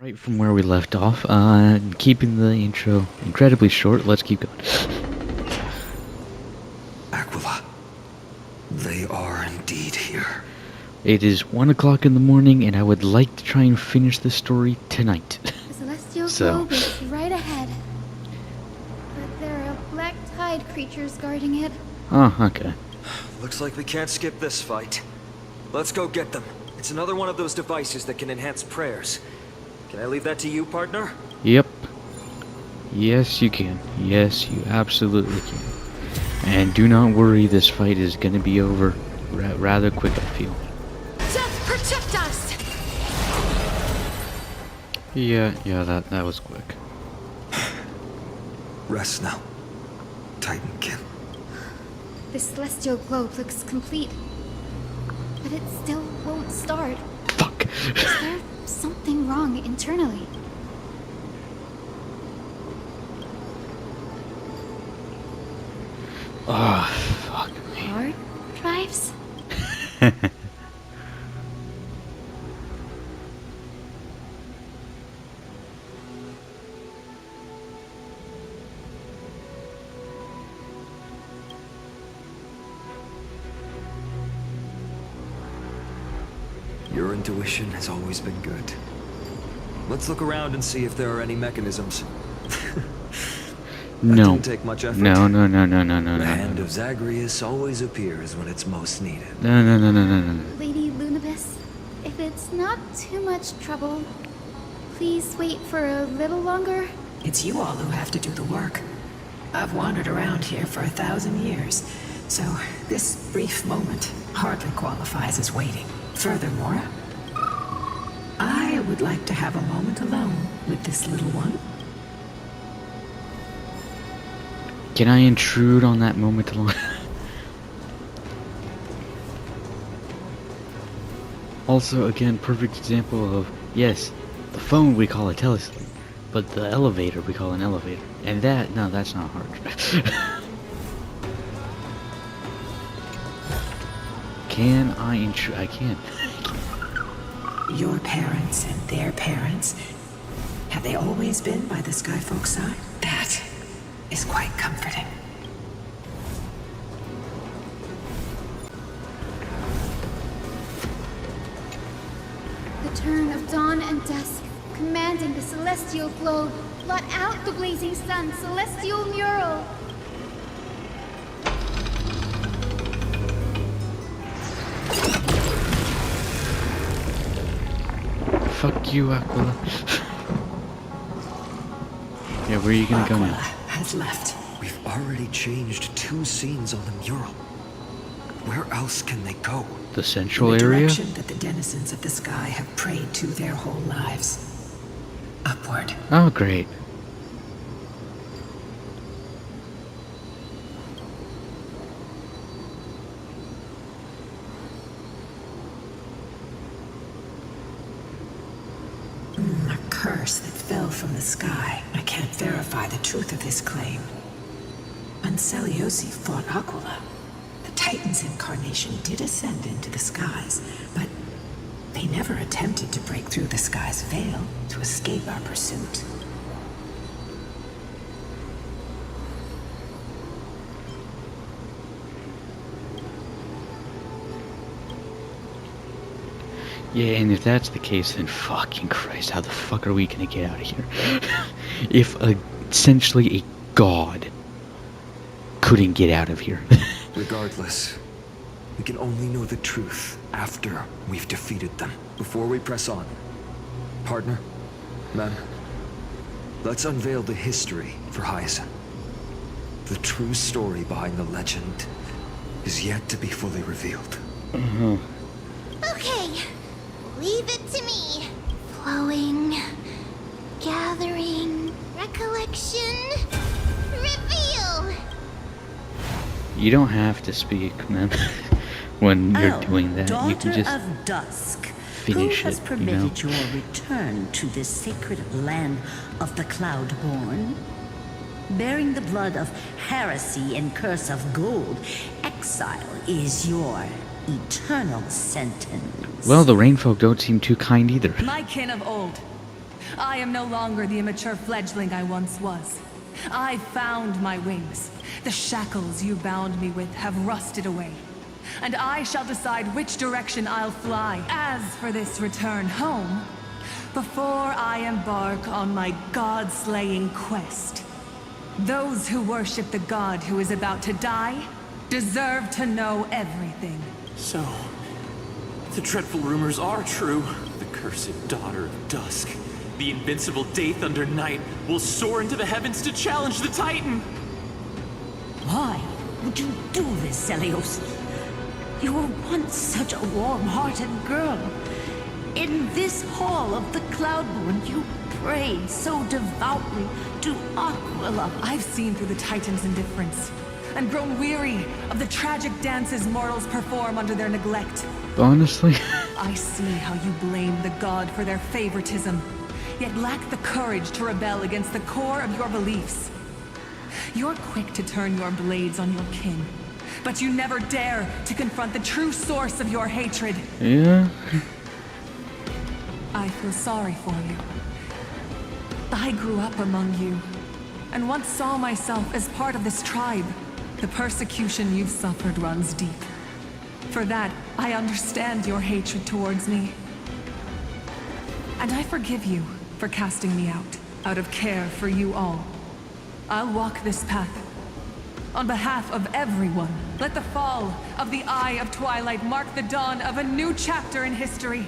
Right from where we left off, keeping the intro incredibly short, let's keep going. Aquila, they are indeed here. It is 1 o'clock in the morning, and I would like to try and finish the story tonight. The celestial globe is right ahead. But there are black tide creatures guarding it. Oh, okay. Looks like we can't skip this fight. Let's go get them. It's another one of those devices that can enhance prayers. Can I leave that to you, partner? Yep. Yes, you can. Yes, you absolutely can. And do not worry, this fight is going to be over rather quick, I feel. Death protect us! Yeah, that was quick. Rest now, Titankin. The celestial globe looks complete. But it still won't start. Fuck. Is there something wrong internally? Oh, fuck me. Hard drives? Your intuition has always been good. Let's look around and see if there are any mechanisms. That No. didn't take much effort. No. The hand of Zagreus always appears when it's most needed. No. Lady Lunabis, if it's not too much trouble, please wait for a little longer. It's you all who have to do the work. I've wandered around here for 1,000 years, so this brief moment hardly qualifies as waiting. Furthermore, I would like to have a moment alone with this little one. Can I intrude on that moment alone? Also, again, perfect example of, yes, the phone we call a telescope, but the elevator we call an elevator. And no, that's not hard. Can I intrude? I can. Your parents and their parents, have they always been by the Skyfolk side? That is quite comforting. The turn of dawn and dusk, commanding the celestial globe, blot out the blazing sun, celestial mural. Fuck you, Aquila. Yeah, where are you gonna go Aquila now? has left. We've already changed 2 scenes on the mural. Where else can they go? The central The area? direction that the denizens of the sky have prayed to their whole lives. Upward. Oh, great. A curse that fell from the sky. I can't verify the truth of this claim. Unseliosi fought Aquila. The Titan's incarnation did ascend into the skies, but they never attempted to break through the sky's veil to escape our pursuit. Yeah, and if that's the case, then fucking Christ, how the fuck are we gonna get out of here? If essentially a god couldn't get out of here. Regardless, we can only know the truth after we've defeated them. Before we press on, partner, man, let's unveil the history for Hyacinth. The true story behind the legend is yet to be fully revealed. Okay, leave it to me. Flowing, gathering, recollection, reveal. You don't have to speak, man. When you're doing that, you can daughter just of dusk, finish who has it, permitted your return to this sacred land of the Cloudborn? Bearing the blood of heresy and curse of gold, exile is your eternal sentence. Well, the Rainfolk don't seem too kind either. My kin of old. I am no longer the immature fledgling I once was. I found my wings. The shackles you bound me with have rusted away. And I shall decide which direction I'll fly. As for this return home, before I embark on my god-slaying quest, those who worship the god who is about to die deserve to know everything. So, the dreadful rumors are true. The cursed daughter of dusk, the invincible Day Thunder Knight, will soar into the heavens to challenge the Titan. Why would you do this, Seliosi? You were once such a warm-hearted girl. In this hall of the Cloudborn, you prayed so devoutly to Aquila. I've seen through the Titan's indifference, and grown weary of the tragic dances mortals perform under their neglect. Honestly. I see how you blame the god for their favoritism, yet lack the courage to rebel against the core of your beliefs. You're quick to turn your blades on your kin, but you never dare to confront the true source of your hatred. Yeah. I feel sorry for you. I grew up among you, and once saw myself as part of this tribe. The persecution you've suffered runs deep. For that, I understand your hatred towards me. And I forgive you for casting me out of care for you all. I'll walk this path. On behalf of everyone, let the fall of the Eye of Twilight mark the dawn of a new chapter in history.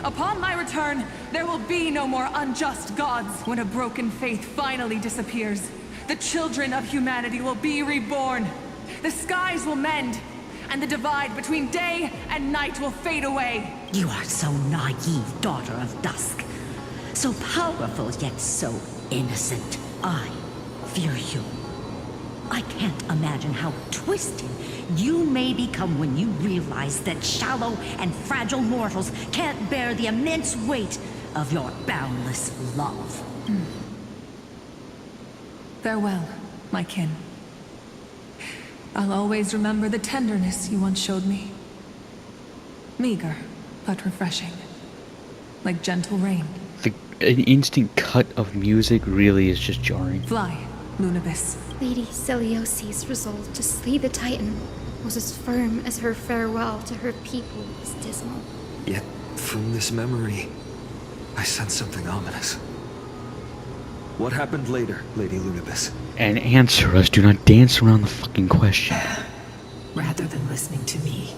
Upon my return, there will be no more unjust gods. When a broken faith finally disappears, the children of humanity will be reborn. The skies will mend, and the divide between day and night will fade away. You are so naive, daughter of dusk. So powerful, yet so innocent. I fear you. I can't imagine how twisted you may become when you realize that shallow and fragile mortals can't bear the immense weight of your boundless love. Farewell, my kin. I'll always remember the tenderness you once showed me. Meager, but refreshing. Like gentle rain. An instant cut of music really is just jarring. Fly, Lunibis. Lady Celiosi's resolve to slay the Titan was as firm as her farewell to her people was dismal. Yet, from this memory, I sense something ominous. What happened later, Lady Lunibis? And answer us. Do not dance around the fucking question. Rather than listening to me,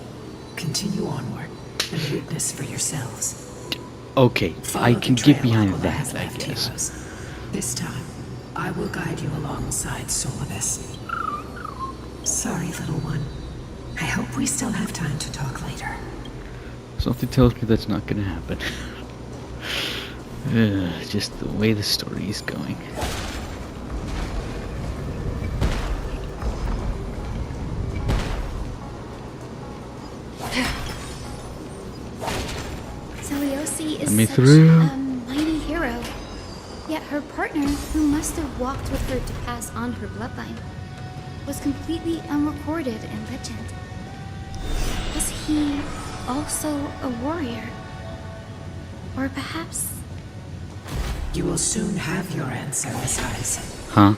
continue onward and witness for yourselves. Okay, Follow I the can trail get behind Aquila has that, I left guess. heroes. This time, I will guide you alongside Solibus. Sorry, little one. I hope we still have time to talk later. Something tells me that's not gonna happen. Just the way the story is going. Celiosi Let me is such through. a mighty hero. Yet her partner, who must have walked with her to pass on her bloodline, was completely unrecorded in legend. Was he also a warrior? Or perhaps... You will soon have your answer, Miss Hyacinth. Huh?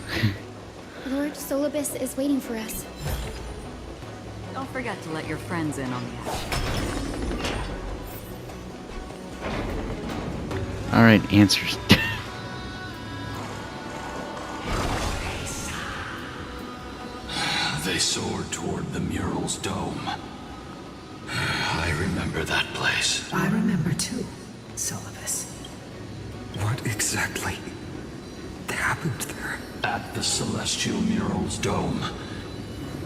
Lord Solibus is waiting for us. Don't forget to let your friends in on the action. Alright, answers. They soared toward the mural's dome. I remember that place. I remember too, Solibus. What exactly happened there? At the celestial mural's dome,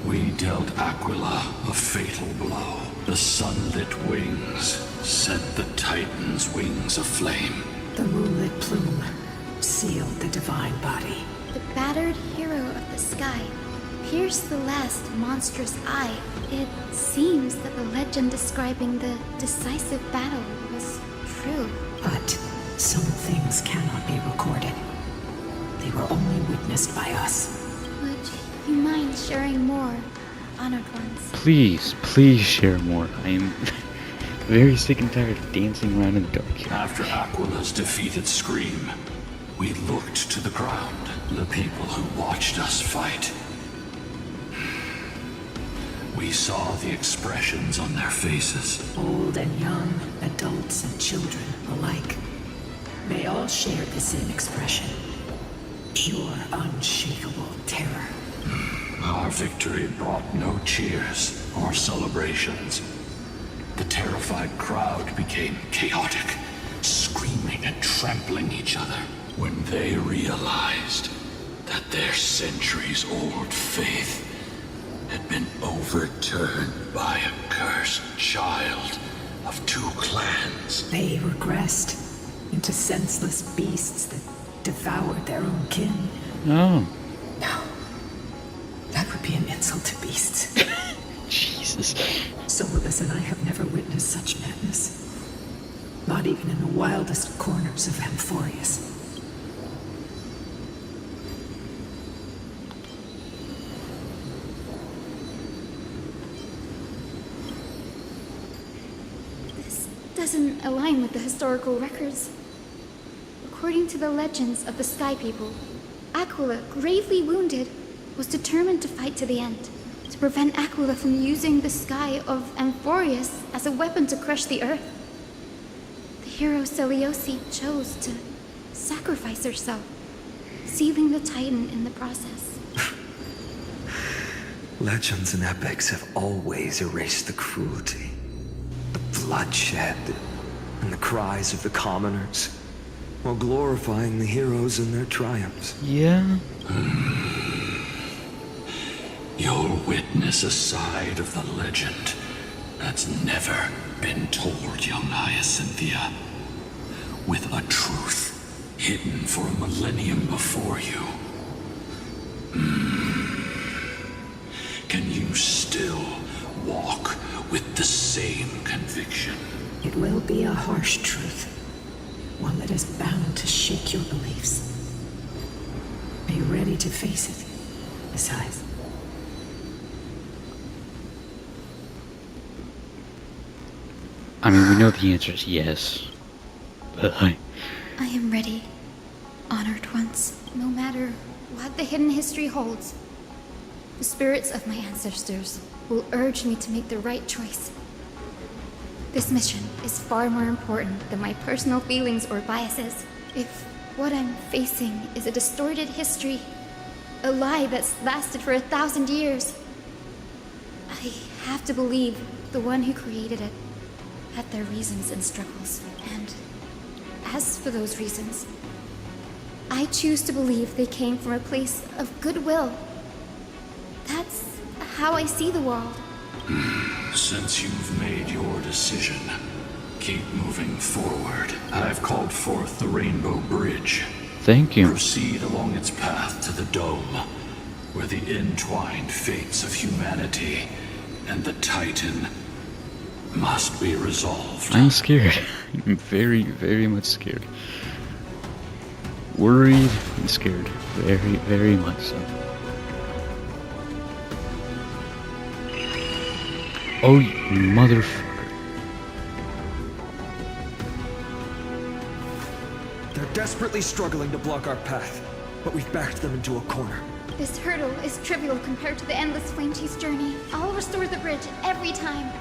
we dealt Aquila a fatal blow. The sunlit wings set the Titan's wings aflame. The moonlit plume sealed the divine body. The battered hero of the sky pierced the last monstrous eye. It seems that the legend describing the decisive battle was true. But some things cannot be recorded. They were only witnessed by us. Would you mind sharing more, honored ones? Please, please share more. I'm very sick and tired of dancing around in the dark here. After Aquila's defeated scream, we looked to the ground, the people who watched us fight. We saw the expressions on their faces. Old and young, adults and children alike. They all shared the same expression. Pure, unshakable terror. Our victory brought no cheers or celebrations. The terrified crowd became chaotic, screaming and trampling each other. When they realized that their centuries-old faith had been overturned by a cursed child of two clans. They regressed into senseless beasts that devoured their own kin. Oh. No. That would be an insult to beasts. Jesus. Solus and I have never witnessed such madness. Not even in the wildest corners of Amphorius. This doesn't align with the historical records. According to the legends of the Sky People, Aquila, gravely wounded, was determined to fight to the end, to prevent Aquila from using the sky of Amphorius as a weapon to crush the earth. The hero Selioci chose to sacrifice herself, sealing the Titan in the process. Legends and epics have always erased the cruelty, the bloodshed, and the cries of the commoners, while glorifying the heroes and their triumphs. Yeah. You'll witness a side of the legend that's never been told, young Hyacinthia. With a truth hidden for a millennium before you. Can you still walk with the same conviction? It will be a harsh truth. One that is bound to shake your beliefs. Are you ready to face it? Besides, I mean, we know the answer is yes. But I am ready, honored ones, no matter what the hidden history holds. The spirits of my ancestors will urge me to make the right choice. This mission is far more important than my personal feelings or biases. If what I'm facing is a distorted history, a lie that's lasted for 1,000 years, I have to believe the one who created it had their reasons and struggles. And as for those reasons, I choose to believe they came from a place of goodwill. That's how I see the world. Since you've made your decision, keep moving forward. I've called forth the Rainbow Bridge. thank you. Proceed along its path to the Dome, where the entwined fates of humanity and the Titan must be resolved. I'm scared. I'm very, very much scared. Worried and scared. Very, very much so. Oh, you motherfucker. They're desperately struggling to block our path, but we've backed them into a corner. This hurdle is trivial compared to the endless flame chase journey. I'll restore the bridge every time,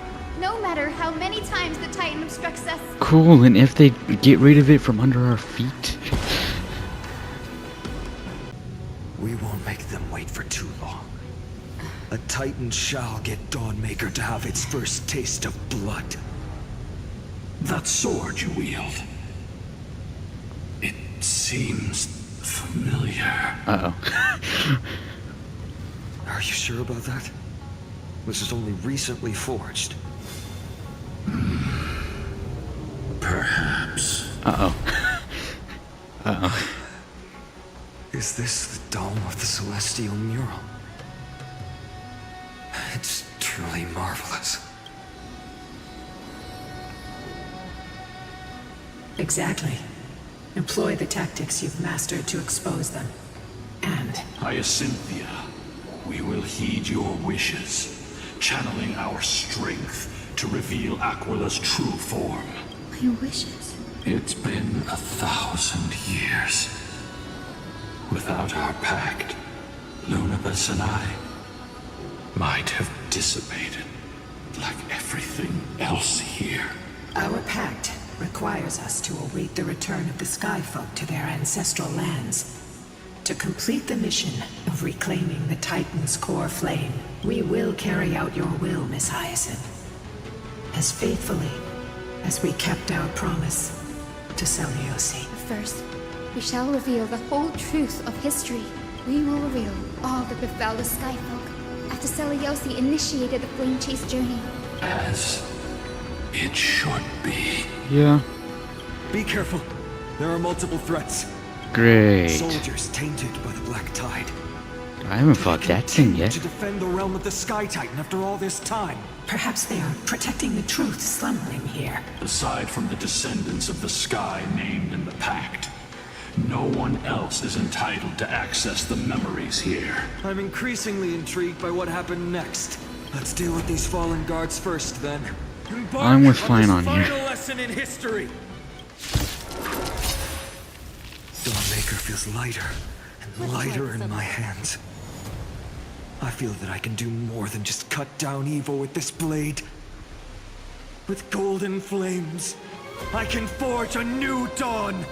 no matter how many times the Titan obstructs us. Cool, and if they get rid of it from under our feet? We won't make them wait for too long. A Titan shall get Dawnmaker to have its first taste of blood. That sword you wield, it seems familiar. Uh-oh. Are you sure about that? This is only recently forged. Perhaps. Uh-oh. Uh-oh. Is this the dome of the celestial mural? It's truly marvelous. exactly. Employ the tactics you've mastered to expose them. And Hyacinthia, we will heed your wishes, channeling our strength to reveal Aquila's true form. My wishes. It's been 1,000 years. Without our pact, Lunabus and I might have dissipated like everything else here. Our pact requires us to await the return of the Skyfolk to their ancestral lands. To complete the mission of reclaiming the Titan's core flame, we will carry out your will, Miss Hyacinth. As faithfully as we kept our promise to Seliosi. First, we shall reveal the whole truth of history. We will reveal all that befell the Skyfolk after Seliosi initiated the Flame Chase journey. As it should be. Yeah. Be careful. There are multiple threats. Great. Soldiers tainted by the Black Tide. I haven't fought that thing yet. To defend the realm of the Sky Titan after all this time. Perhaps they are protecting the truth slumbering here. Aside from the descendants of the sky named in the pact, no one else is entitled to access the memories here. I'm increasingly intrigued by what happened next. Let's deal with these fallen guards first, then. Embark I'm with Fine on this here. final lesson in history. Dawnmaker feels lighter and lighter in my hands. I feel that I can do more than just cut down evil with this blade. With golden flames, I can forge a new dawn.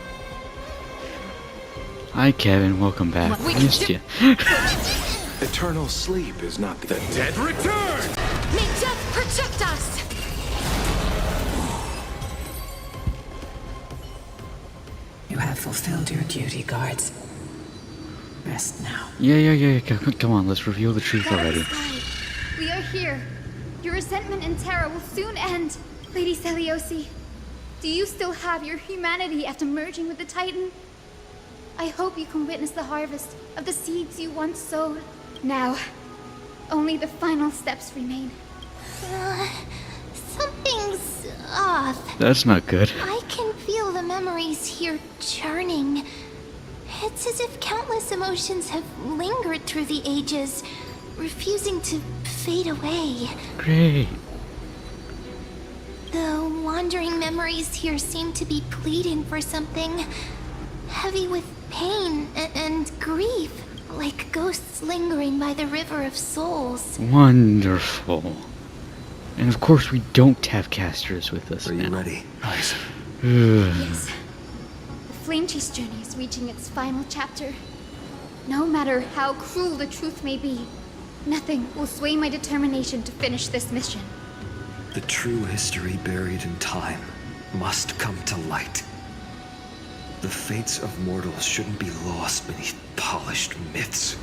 Hi, Kevin. Welcome back. Missed you. Eternal sleep is not the dead return! May death protect us! You have fulfilled your duty, guards. Rest now. Yeah. Come on, let's reveal the truth already. We are here. Your resentment and terror will soon end. Lady Seliosi, do you still have your humanity after merging with the Titan? I hope you can witness the harvest of the seeds you once sowed. Now, only the final steps remain. Something's off. That's not good. I can feel the memories here churning. It's as if countless emotions have lingered through the ages, refusing to fade away. Great. The wandering memories here seem to be pleading for something, heavy with pain and grief, like ghosts lingering by the river of souls. Wonderful. And of course we don't have casters with us Are you now. ready, Isaac? Yes. The Flame Chase journey is reaching its final chapter. No matter how cruel the truth may be, nothing will sway my determination to finish this mission. The true history buried in time must come to light. The fates of mortals shouldn't be lost beneath polished myths.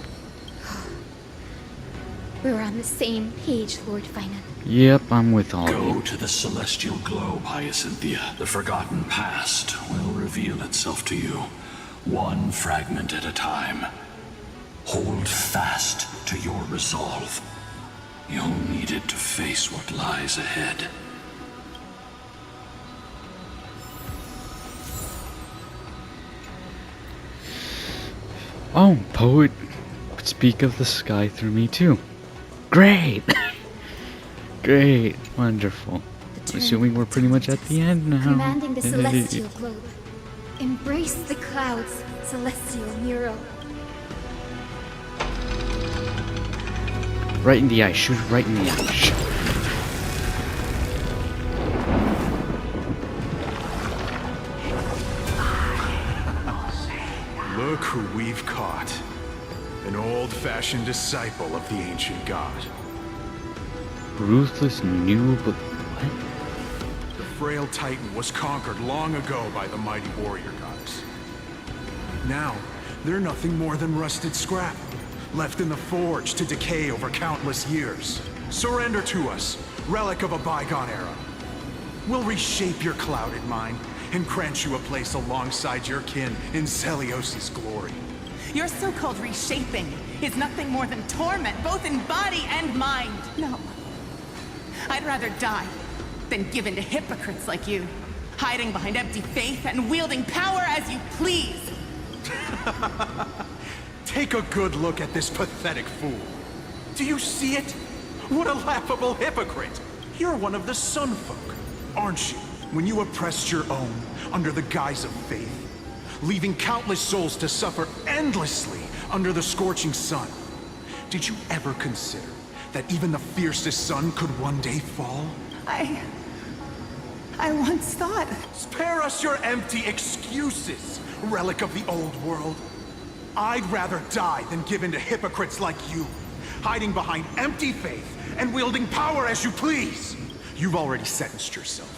We're on the same page, Lord Finan. Yep, I'm with all of Go you. to the celestial globe, Hyacinthia. The forgotten past will reveal itself to you, one fragment at a time. Hold fast to your resolve. You'll need it to face what lies ahead. Oh, poet, speak of the sky through me too. Great! Great, wonderful. Assuming we're pretty much at the end now. Commanding the celestial globe. Embrace the clouds, Celestial Hero. Right in the eye, shoot right in the eye. Look who we've caught. An old-fashioned disciple of the ancient god. Ruthless new, but what? The frail titan was conquered long ago by the mighty warrior gods. Now, they're nothing more than rusted scrap, left in the forge to decay over countless years. Surrender to us, relic of a bygone era. We'll reshape your clouded mind and grant you a place alongside your kin in Celios's glory. Your so-called reshaping is nothing more than torment, both in body and mind. No. I'd rather die than give in to hypocrites like you, hiding behind empty faith and wielding power as you please. Take a good look at this pathetic fool. Do you see it? What a laughable hypocrite! You're one of the Sun Folk, aren't you? When you oppressed your own under the guise of faith, leaving countless souls to suffer endlessly under the scorching sun, did you ever consider that even the fiercest sun could one day fall? I once thought... Spare us your empty excuses, relic of the old world. I'd rather die than give in to hypocrites like you, hiding behind empty faith and wielding power as you please. You've already sentenced yourself.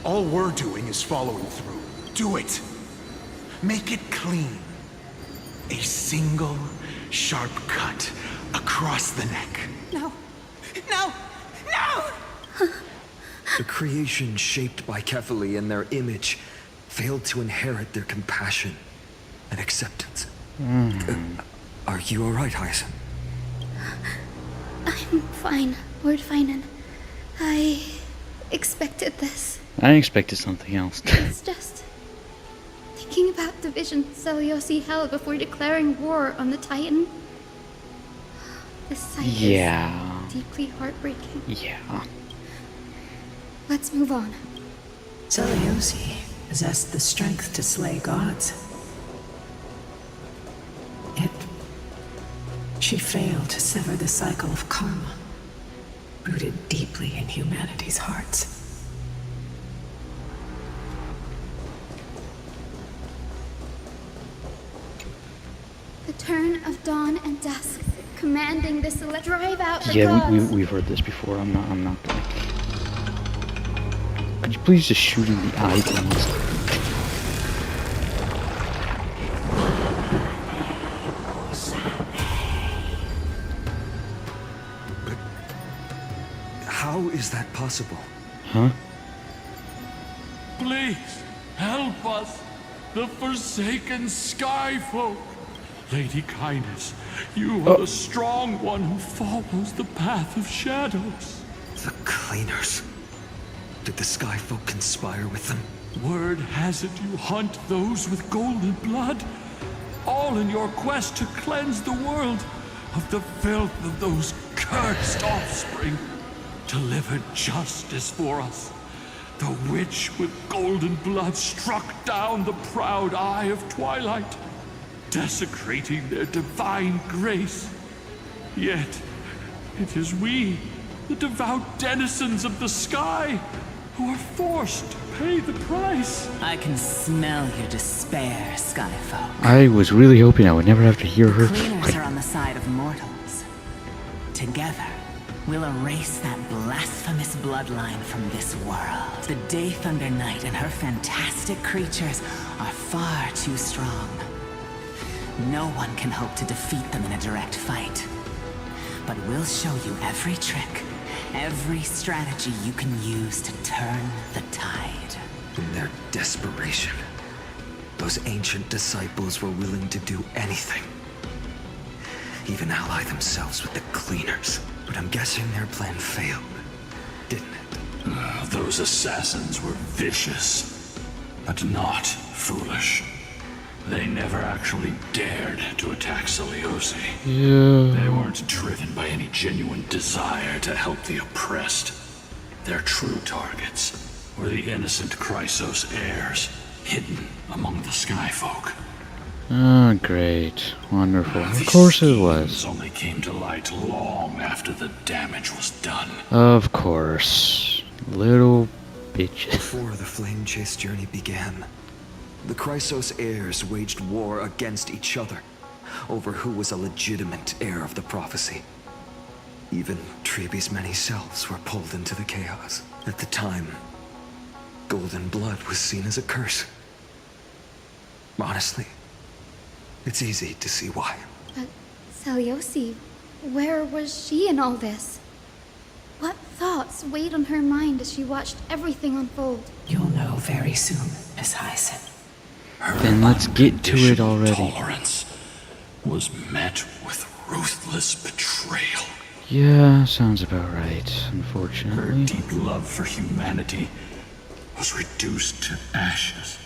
All we're doing is following through. Do it. Make it clean. A single, sharp cut across the neck. No. No! No! The creation shaped by Kefali and their image failed to inherit their compassion and acceptance. Are you alright, Hyacinth? I'm fine, Lord Finan. I expected this. I expected something else. It's just thinking about the vision Seliosi held before declaring war on the Titan. This sight is deeply heartbreaking. Yeah. Let's move on. Seliosi possessed the strength to slay gods. Yet, she failed to sever the cycle of karma, rooted deeply in humanity's hearts. The turn of dawn and dusk, commanding this to drive out the Yeah, gods. we've heard this before. I'm not gonna... Could you please just shoot in the eye, please? But how is that possible? Huh? Please, help us, the forsaken Skyfolk. Lady Kindness, you are the strong one who follows the path of shadows. The Cleaners. Did the Skyfolk conspire with them? Word has it you hunt those with golden blood, all in your quest to cleanse the world of the filth of those cursed offspring. Delivered justice for us. The witch with golden blood struck down the proud eye of twilight, desecrating their divine grace. Yet, it is we, the devout denizens of the sky, who are forced to pay the price. I can smell your despair, Skyfolk. I was really hoping I would never have to hear her. Cleaners are on the side of mortals. Together, we'll erase that blasphemous bloodline from this world. The Day Thunder Knight and her fantastic creatures are far too strong. No one can hope to defeat them in a direct fight. But we'll show you every trick, every strategy you can use to turn the tide. In their desperation, those ancient disciples were willing to do anything. Even ally themselves with the Cleaners. But I'm guessing their plan failed, didn't it? Those assassins were vicious, but not foolish. They never actually dared to attack Seliosi. Yeah. They weren't driven by any genuine desire to help the oppressed. Their true targets were the innocent Chrysos heirs, hidden among the Skyfolk. Oh, great. Wonderful. Of These course it schemes was. only came to light long after the damage was done. Of course. Little bitches. Before the Flame Chase journey began, the Chrysos heirs waged war against each other over who was a legitimate heir of the prophecy. Even Trebi's many selves were pulled into the chaos. At the time, golden blood was seen as a curse. Honestly, it's easy to see why. But Seliosi, where was she in all this? What thoughts weighed on her mind as she watched everything unfold? You'll know very soon, Miss Hyacinth. Then let's get to it already. Tolerance was met with ruthless betrayal. Yeah, sounds about right, Her unfortunately. deep love for humanity was reduced to ashes,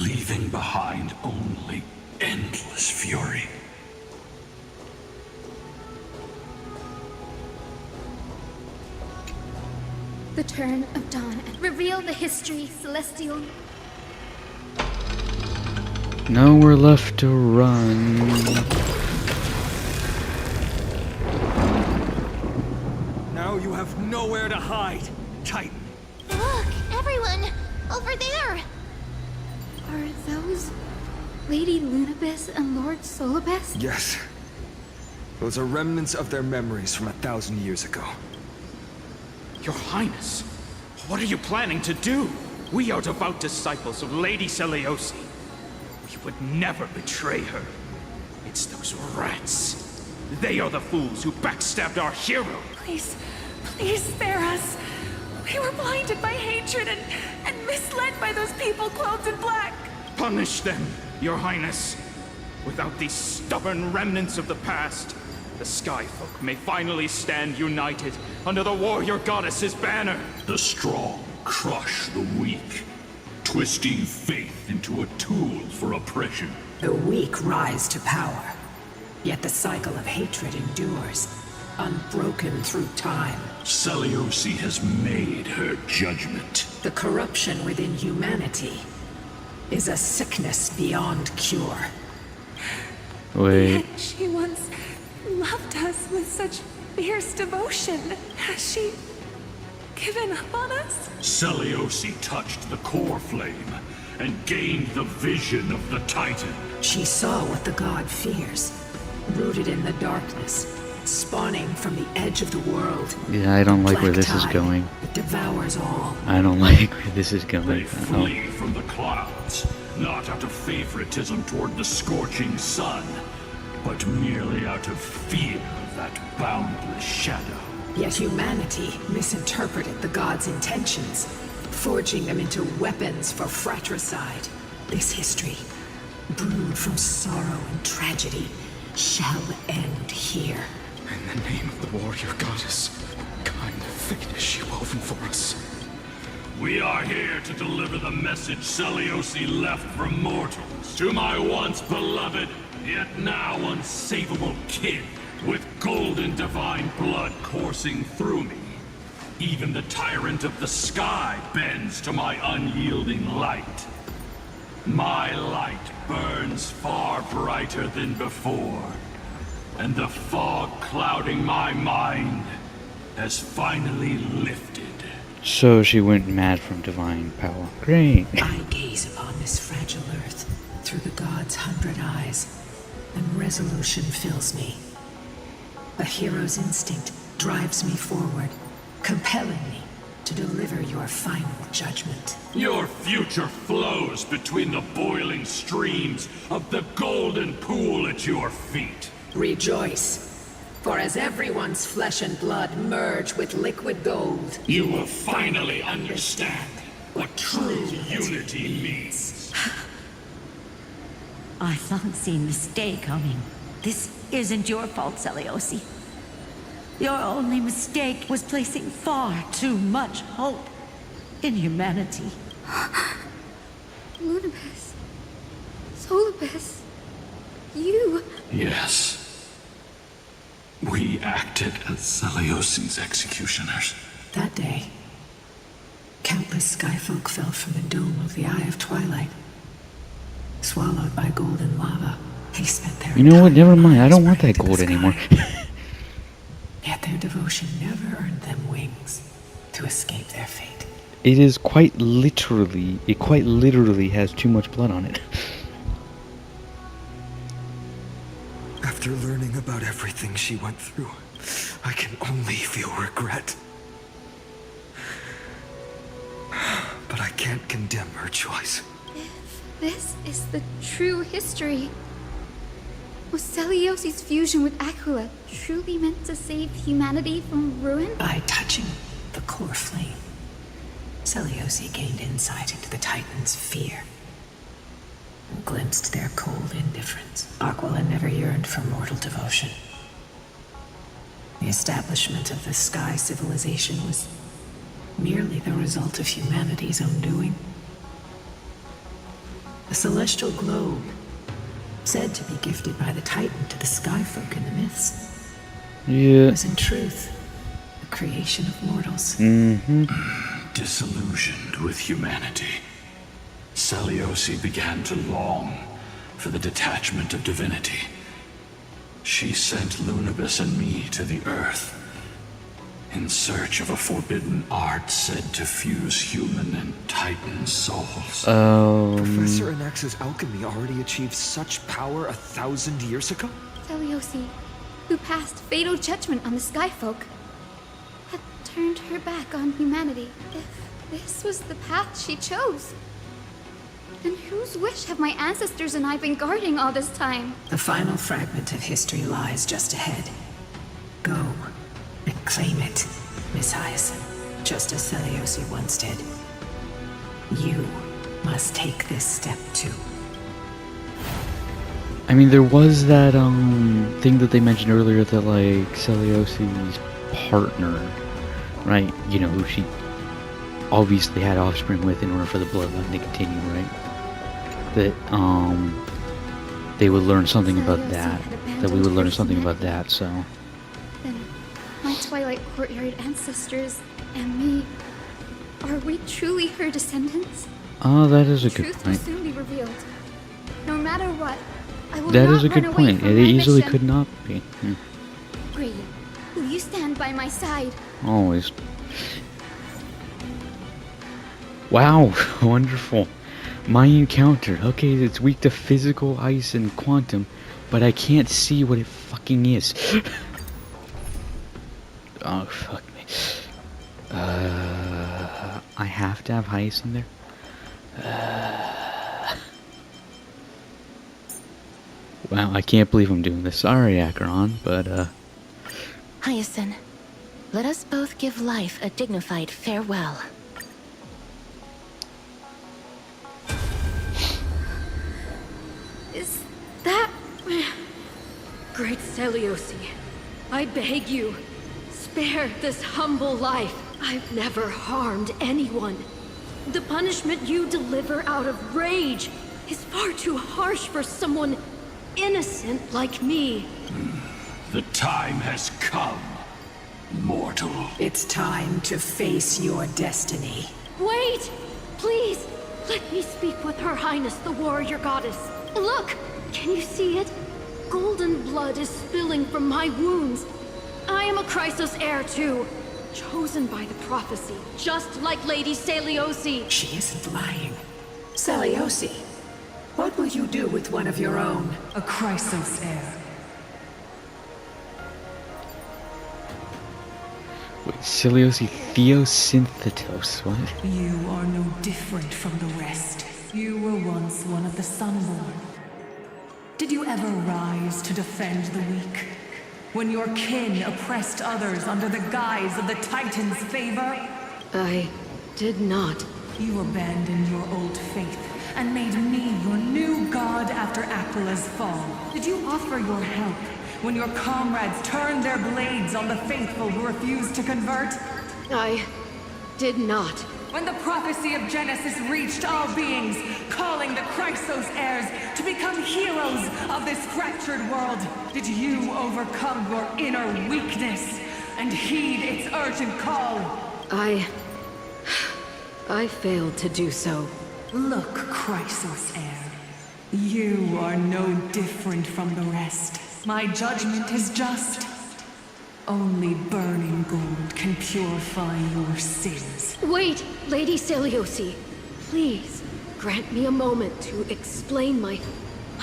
leaving behind only endless fury. the turn of dawn and reveal the history, Celestial. Nowhere left to run. Now you have nowhere to hide, Titan. Look, everyone! Over there! Are those Lady Lunabis and Lord Solibus? Yes. Those are remnants of their memories from 1,000 years ago. Your Highness, what are you planning to do? We are devout disciples of Lady Seliosi. We would never betray her. It's those rats. They are the fools who backstabbed our hero. Please, please spare us. We were blinded by hatred and misled by those people clothed in black. Punish them, Your Highness. Without these stubborn remnants of the past, the Skyfolk may finally stand united under the warrior goddess's banner. The strong crush the weak, twisting faith into a tool for oppression. The weak rise to power, yet the cycle of hatred endures, unbroken through time. Seliosi has made her judgment. The corruption within humanity is a sickness beyond cure. Wait. Yet she once loved us with such fierce devotion. Has she given up on us? Seliosi touched the core flame and gained the vision of the Titan. She saw what the god fears, rooted in the darkness, spawning from the edge of the world. Yeah, I don't like where this is Black tide going. that devours all. I don't like where this is going. They flee from the clouds, not out of favoritism toward the scorching sun, but merely out of fear of that boundless shadow. Yet humanity misinterpreted the god's intentions, forging them into weapons for fratricide. This history, brewed from sorrow and tragedy, shall end here. In the name of the warrior goddess, what kind of fate is she woven for us? We are here to deliver the message Seliosi left for mortals. To my once beloved, yet now unsavable kin, with golden divine blood coursing through me. Even the tyrant of the sky bends to my unyielding light. My light burns far brighter than before, and the fog clouding my mind has finally lifted. So she went mad from divine power. Great. I gaze upon this fragile earth through the god's 100 eyes, and resolution fills me. A hero's instinct drives me forward, compelling me to deliver your final judgment. Your future flows between the boiling streams of the golden pool at your feet. Rejoice, for as everyone's flesh and blood merge with liquid gold, you will finally understand what true unity means. I thought seen mistake coming. This isn't your fault, Seliosi. Your only mistake was placing far too much hope in humanity. Lunabis. Solibus. You. Yes. We acted as Seliosi's executioners. That day, countless skyfolk fell from the dome of the Eye of Twilight. Swallowed by golden lava, they spent their You know what? entire Never mind. I lives don't want that praying to the gold sky. anymore. Yet their devotion never earned them wings to escape their fate. It is quite literally, it quite literally has too much blood on it. After learning about everything she went through, I can only feel regret. But I can't condemn her choice. If this is the true history, was Celiosi's fusion with Aquila truly meant to save humanity from ruin? By touching the core flame, Seliosi gained insight into the Titans' fear and glimpsed their cold indifference. Aquila never yearned for mortal devotion. The establishment of the Sky civilization was merely the result of humanity's own doing. The celestial globe, said to be gifted by the Titan to the Skyfolk in the myths, Yeah. was in truth a creation of mortals. Disillusioned with humanity, Seliosi began to long for the detachment of divinity. She sent Lunabis and me to the Earth in search of a forbidden art said to fuse human and Titan souls. Professor Anax's alchemy already achieved such power 1,000 years ago? Seliosi, who passed fatal judgment on the Skyfolk, had turned her back on humanity. If this was the path she chose, then whose wish have my ancestors and I been guarding all this time? The final fragment of history lies just ahead. Go and claim it, Miss Hyacinth, just as Seliosi once did. You must take this step too. I mean, there was that thing that they mentioned earlier that like Celiosi's partner, right? You know, who she obviously had offspring with in order for the bloodline to continue, right? That they would learn something about that. That we would learn something about that. So Then my Twilight Courtyard ancestors and me, are we truly her descendants? oh, that is a good Truth will point. soon be revealed. No matter what, I will That not is a run good away point. from It my easily mission. could not be. Grady, will you stand by my side? Always. Wow, wonderful. My encounter. Okay, it's weak to physical, ice, and quantum, but I can't see what it fucking is. Oh, fuck me. I have to have ice in there? Wow, I can't believe I'm doing this. Sorry, Acheron, but, Hyacinth, let us both give life a dignified farewell. Is that... Great Seliosi, I beg you, spare this humble life. I've never harmed anyone. The punishment you deliver out of rage is far too harsh for someone innocent like me. The time has come, mortal. It's time to face your destiny. Wait! Please, let me speak with Her Highness, the warrior goddess. Look! Can you see it? Golden blood is spilling from my wounds. I am a Chrysos heir too, chosen by the prophecy, just like Lady Seliosi. She isn't lying. Seliosi, what will you do with one of your own? A Chrysos heir. wait, Seliosi Theosynthetos, what? You are no different from the rest. You were once one of the Sunborn. Did you ever rise to defend the weak? When your kin oppressed others under the guise of the Titan's favor? I did not. You abandoned your old faith and made me your new god after Aquila's fall. Did you offer your help when your comrades turned their blades on the faithful who refused to convert? I did not. When the prophecy of Genesis reached all beings, calling the Chrysos heirs to become heroes of this fractured world, did you overcome your inner weakness and heed its urgent call? I failed to do so. Look, Chrysos heir, you are no different from the rest. My judgment is just. Only burning gold can purify your sins. Wait, Lady Seliosi. Please, grant me a moment to explain my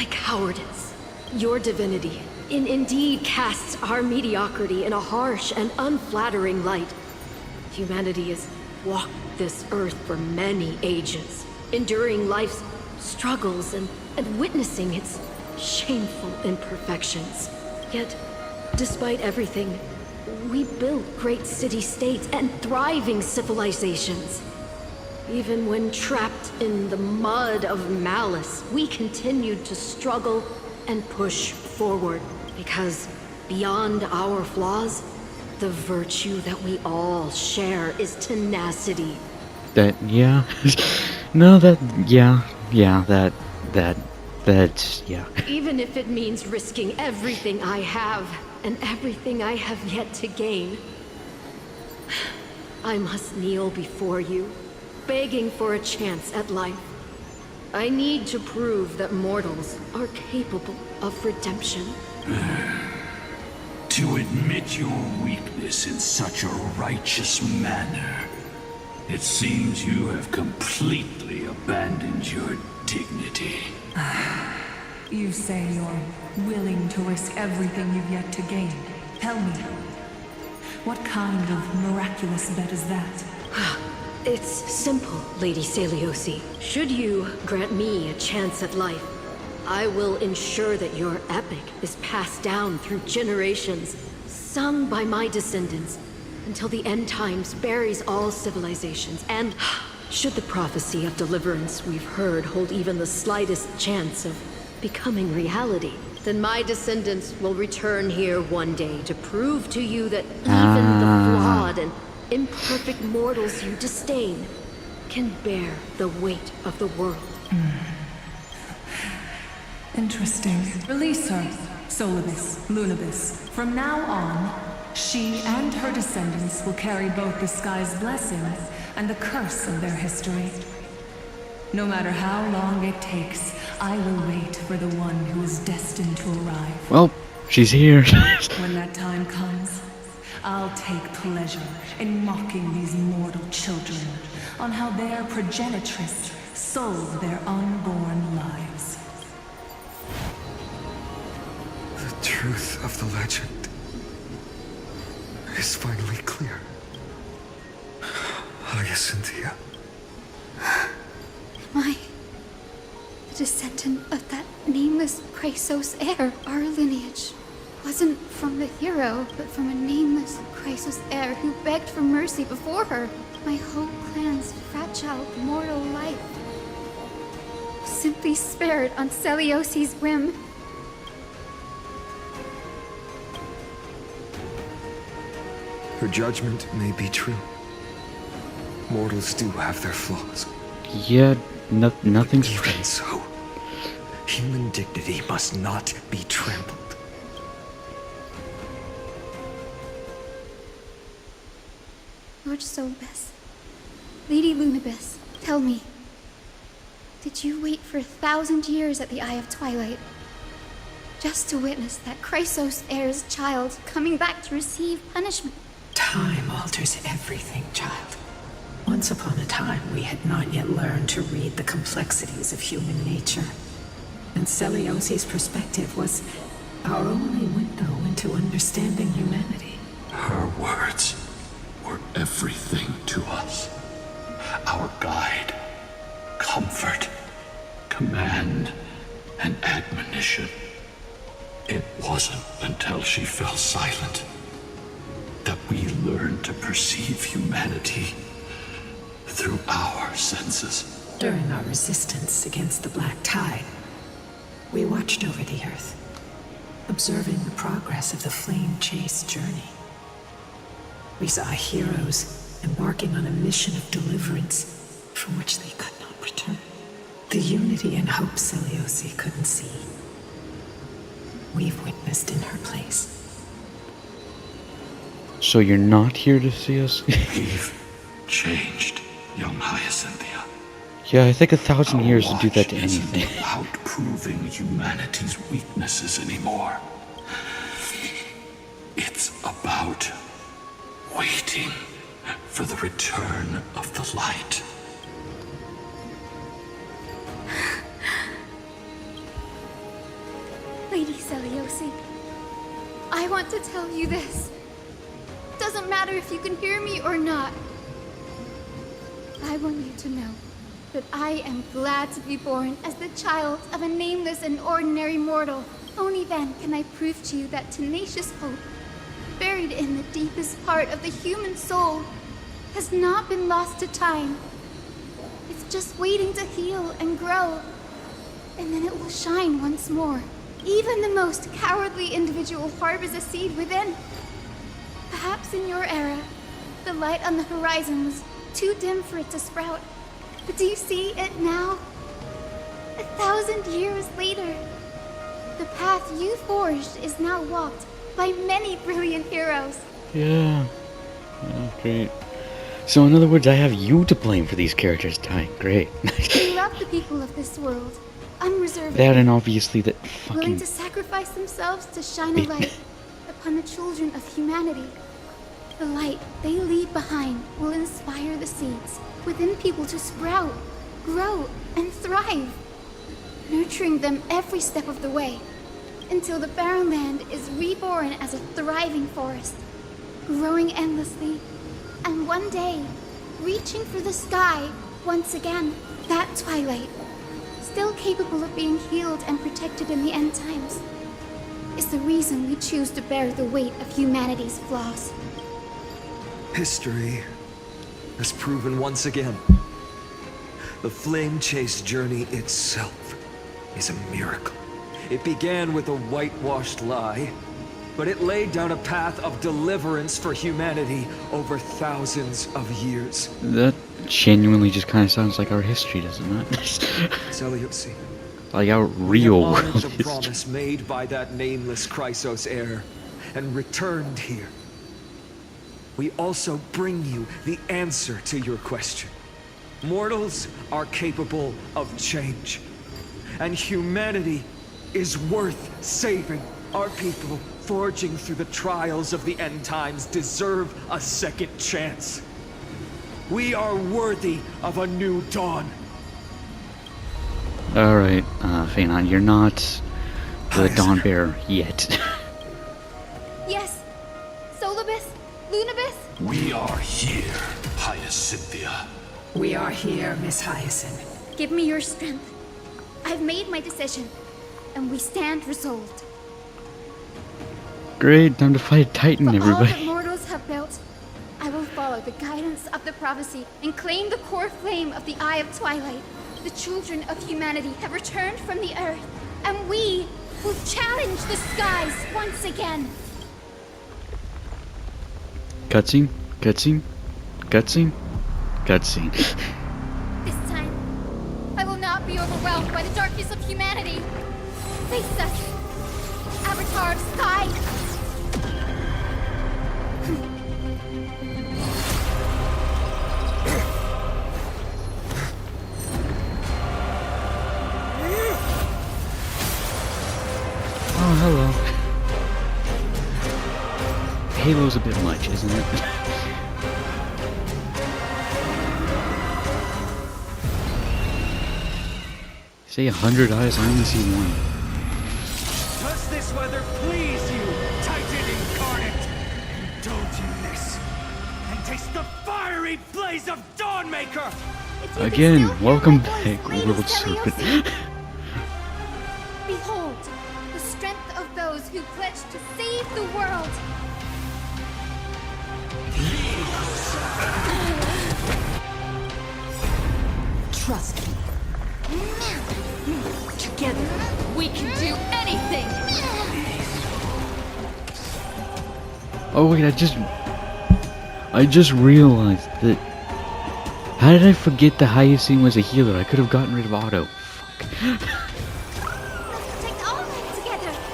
cowardice. Your divinity indeed casts our mediocrity in a harsh and unflattering light. Humanity has walked this earth for many ages, enduring life's struggles and witnessing its shameful imperfections. Yet, despite everything, we built great city-states and thriving civilizations. Even when trapped in the mud of malice, we continued to struggle and push forward. Because beyond our flaws, the virtue that we all share is tenacity. That, yeah. No, that, yeah, that's, yeah. Even if it means risking everything I have and everything I have yet to gain. I must kneel before you, begging for a chance at life. I need to prove that mortals are capable of redemption. To admit your weakness in such a righteous manner, it seems you have completely abandoned your dignity. You say you're willing to risk everything you've yet to gain. Tell me, what kind of miraculous bet is that? It's simple, Lady Celiosi. Should you grant me a chance at life, I will ensure that your epic is passed down through generations, sung by my descendants, until the end times buries all civilizations. And should the prophecy of deliverance we've heard hold even the slightest chance of becoming reality, then my descendants will return here one day to prove to you that even the flawed and imperfect mortals you disdain can bear the weight of the world. Interesting. Release her, Solibus, Lunibus. From now on, she and her descendants will carry both the sky's blessing and the curse of their history. No matter how long it takes, I will wait for the one who is destined to arrive. Well, she's here. When that time comes, I'll take pleasure in mocking these mortal children on how their progenitress sold their unborn lives. The truth of the legend is finally clear. Hyacinthia. Am I a descendant of that nameless Chrysos heir? Our lineage wasn't from the hero, but from a nameless Chrysos heir who begged for mercy before her. My whole clan's fragile mortal life was simply spared on Celiosi's whim. Her judgment may be true. Mortals do have their flaws. Yeah, nothing's Even so, human dignity must not be trampled. Lord Solibus, Lady Lunibus, tell me, did you wait for 1,000 years at the Eye of Twilight just to witness that Chrysos heir's child coming back to receive punishment? Time alters everything, child. Once upon a time, we had not yet learned to read the complexities of human nature. And Celiosi's perspective was our only window into understanding humanity. Her words were everything to us. Our guide, comfort, command, and admonition. It wasn't until she fell silent that we learned to perceive humanity through our senses. During our resistance against the Black Tide, we watched over the Earth, observing the progress of the flame-chase journey. We saw heroes embarking on a mission of deliverance from which they could not return. The unity and hope Celiosi couldn't see, we've witnessed in her place. So you're not here to see us? We've changed, young Hyacinthia. Yeah, I think 1,000 years to do that to Isn't anything. about proving humanity's weaknesses anymore. It's about waiting for the return of the light. Lady Celiosi, I want to tell you this. Doesn't matter if you can hear me or not. I want you to know that I am glad to be born as the child of a nameless and ordinary mortal. Only then can I prove to you that tenacious hope, buried in the deepest part of the human soul, has not been lost to time. It's just waiting to heal and grow, and then it will shine once more. Even the most cowardly individual harbors a seed within. Perhaps in your era, the light on the horizon was too dim for it to sprout. But do you see it now? 1,000 years later, the path you forged is now walked by many brilliant heroes. Yeah. Okay. So in other words, I have you to blame for these characters dying. Great. They love the people of this world, unreservedly. That and obviously that willing fucking... to sacrifice themselves to shine a light upon the children of humanity. The light they leave behind will inspire the seeds within people to sprout, grow, and thrive, nurturing them every step of the way, until the barren land is reborn as a thriving forest, growing endlessly, and one day, reaching for the sky once again. That twilight, still capable of being healed and protected in the end times, is the reason we choose to bear the weight of humanity's flaws. History has proven once again, the Flame Chase journey itself is a miracle. It began with a whitewashed lie, but it laid down a path of deliverance for humanity over thousands of years. That genuinely just kind of sounds like our history, doesn't it? Seleucid. Like our We real have world honored the history. promise made by that nameless Chrysos heir and returned here. We also bring you the answer to your question. Mortals are capable of change, and humanity is worth saving. Our people, forging through the trials of the end times, deserve a second chance. We are worthy of a new dawn. Alright, Phanon, you're not the Dawn Bearer yet. Yes, Solibus, Lunabus. We are here, Hyacinthia. We are here, Miss Hyacinth. Give me your strength. I've made my decision, and we stand resolved. Great, time to fight Titan, For all everybody. that mortals have built, I will follow the guidance of the prophecy and claim the core flame of the Eye of Twilight. The children of humanity have returned from the earth, and we will challenge the skies once again. Cutscene, cutscene, cutscene, cutscene. This time, I will not be overwhelmed by the darkness of humanity. Face us, Avatar of Sky. Oh, hello. Halo's a bit much, isn't it? Say 100 eyes, I only see one. Does this weather please you, Titan incarnate? Indulge in this, and taste the fiery blaze of Dawnmaker! Again, welcome back, World Serpent. Behold, the strength of those who pledge to save the world. Trust me. Together, we can do anything! Oh wait, I just realized that. How did I forget the Hyacinth was a healer? I could have gotten rid of Otto. Fuck.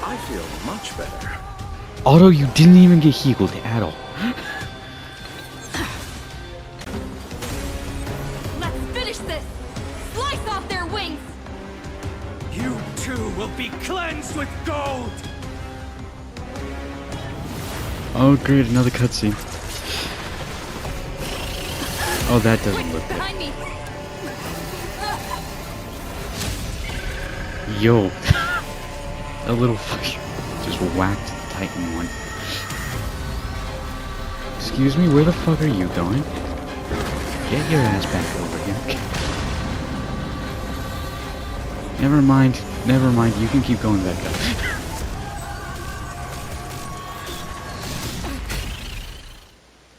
I feel much better. Otto, you didn't even get healed at all. Let's finish this! Slice off their wings! You too will be cleansed with gold! Oh great, another cutscene. Oh, that doesn't look good. Behind me! Yo. A little fucking just whacked the Titan one. Excuse me, where the fuck are you going? Get your ass back over here. Never mind, you can keep going back up.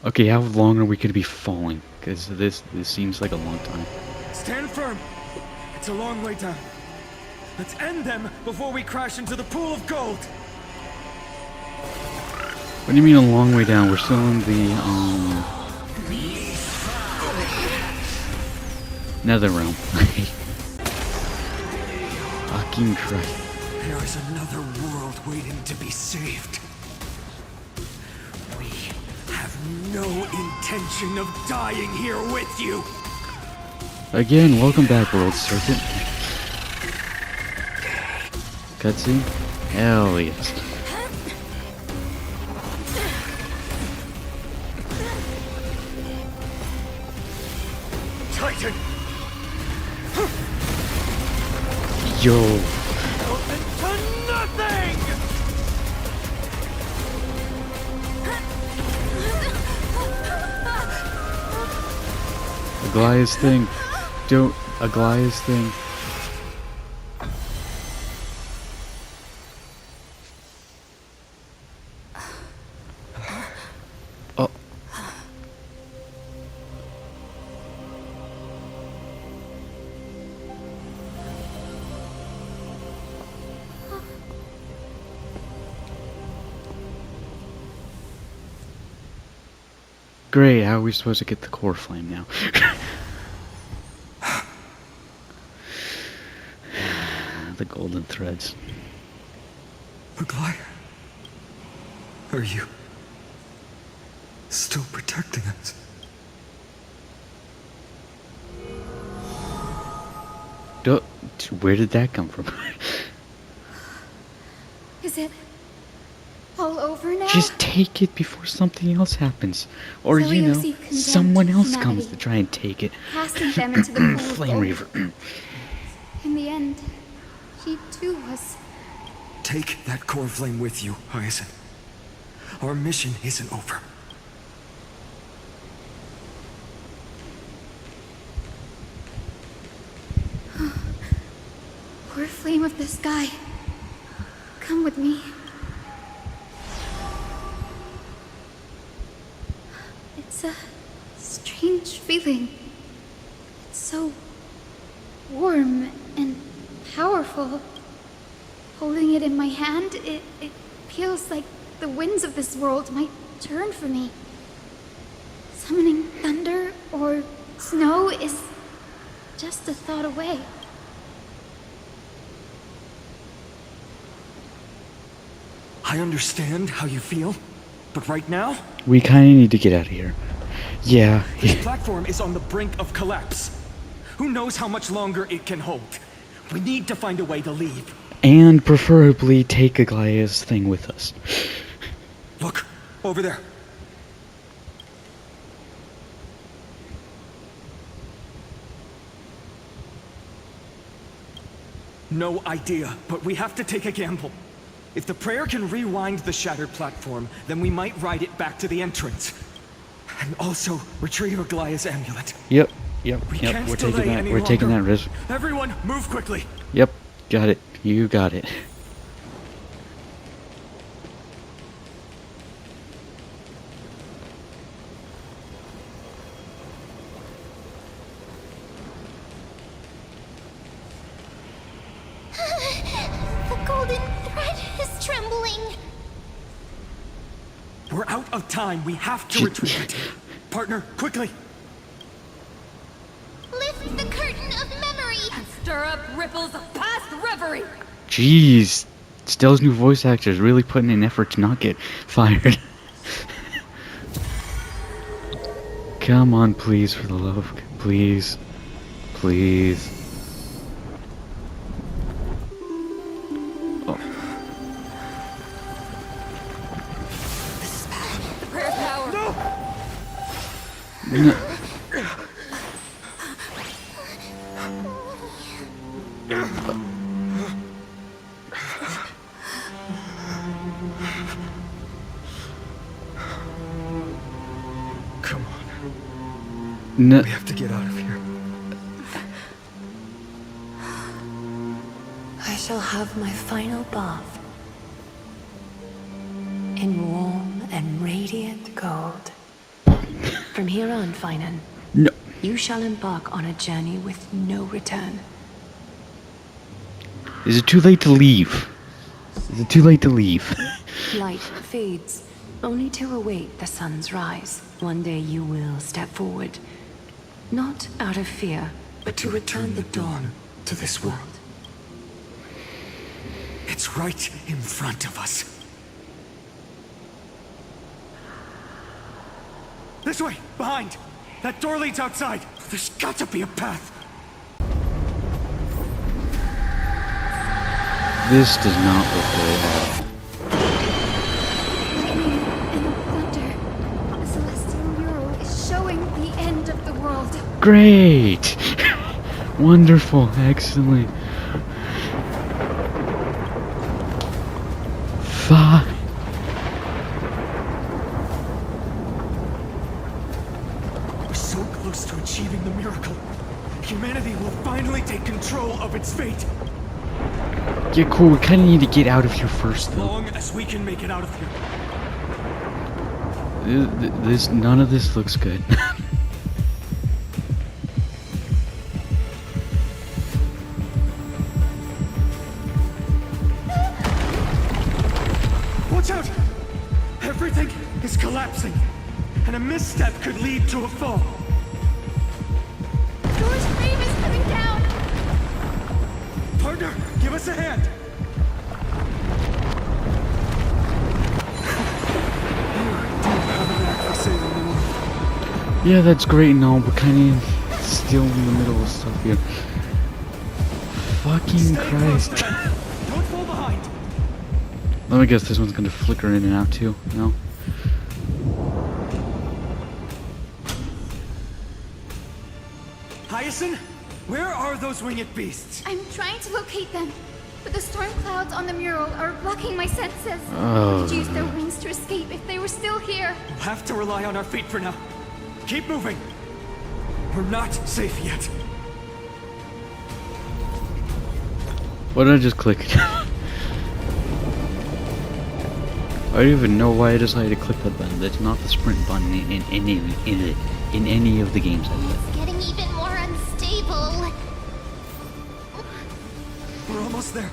Okay, how long are we gonna be falling? Because this seems like a long time. Stand firm! It's a long way down. Let's end them before we crash into the pool of gold! What do you mean a long way down? We're still in the, Nether realm. Fucking Christ. There is another world waiting to be saved. We have no intention of dying here with you. Again, welcome back, World Serpent. Cutscene? Hell yes. Titan! Yo. To nothing! A Goliath thing. Don't. A Goliath thing. Oh. Great, how are we supposed to get the core flame now? The golden threads. Maguire, are you still protecting us? Where did that come from? Is it all over now? Just take it before something else happens. Or, you know, Zeliosi condemned someone else comes humanity, to try and take it. casting them into the pool of Flame gold. Reaver. In the end, she too was. Take that core flame with you, Hyacinth. Our mission isn't over. Poor flame of the sky. Come with me. It's a strange feeling. It's so warm and powerful. Holding it in my hand, it feels like the winds of this world might turn for me. Summoning thunder or snow is just a thought away. I understand how you feel, but right now, We kind of need to get out of here. Yeah. this platform is on the brink of collapse. Who knows how much longer it can hold? We need to find a way to leave. And preferably take a Goliath thing with us. Look, over there. No idea, but we have to take a gamble. If the prayer can rewind the shattered platform, then we might ride it back to the entrance. And also retrieve a Goliath's amulet. Yep. We can't We're delay taking that. any We're taking that longer. risk. Everyone, move quickly. Yep. Got it. You got it. The golden thread is trembling. We're out of time. We have to retrieve it. Partner, quickly. Lift the curtain of memory. Stir up ripples of past reverie. Jeez. Stell's new voice actor is really putting in effort to not get fired. Come on, please, for the love of... Please. Please. Oh. The prayer's power. No. Come on. No. We have to get out of here. I shall have my final bath in warm and radiant gold. From here on, Finan, No. you shall embark on a journey with no return. Is it too late to leave? Is it too late to leave? Light fades, only to await the sun's rise. One day you will step forward, not out of fear, but to return the dawn to this world. It's right in front of us. This way! Behind! That door leads outside! There's got to be a path! This does not look good at all. Lightning and thunder. The celestial mural is showing the end of the world. Great! Wonderful, excellent. Fuck. We're so close to achieving the miracle. Humanity will finally take control of its fate. Yeah, cool. We kind of need to get out of here first, As though. long as we can make it out of here. None of this looks good. Watch out! Everything is collapsing, and a misstep could lead to a fall. Door's frame is coming down. Partner, give us a hand. Yeah, that's great and all, but kind of still in the middle of stuff here. Fucking Christ. Don't fall behind. Let me guess, this one's gonna flicker in and out too, no? Hyacinth, where are those winged beasts? I'm trying to locate them, but the storm clouds on the mural are blocking my senses. Oh. I could use their wings to escape if they were still here. We'll have to rely on our feet for now. Keep moving. We're not safe yet. What did I just click? I don't even know why I decided to click that button. That's not the sprint button in any of the games I've played. It's getting even more unstable. We're almost there.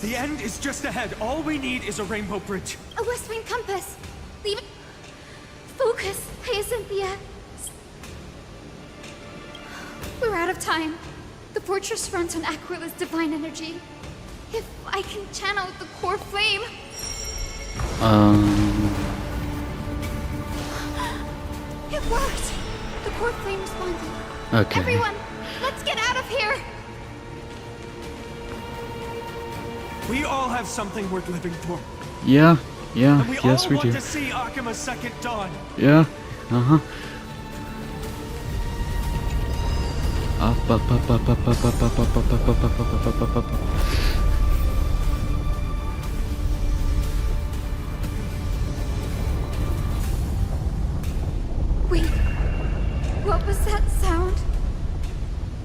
The end is just ahead. All we need is a rainbow bridge. A west wind compass. Leave it. Focus, Hyacinthia. We're out of time. The fortress runs on Aquila's divine energy. If I can channel the core flame. It worked. The core flame responded. Okay. Everyone, let's get out of here. We all have something worth living for. Yeah, yeah, And we yes all we want do. to see Akima's second dawn. Yeah, uh-huh. Up, up, up, up, up, up, up, up, up, up, up, up, up, up, up, up, up, up. Wait, what was that sound?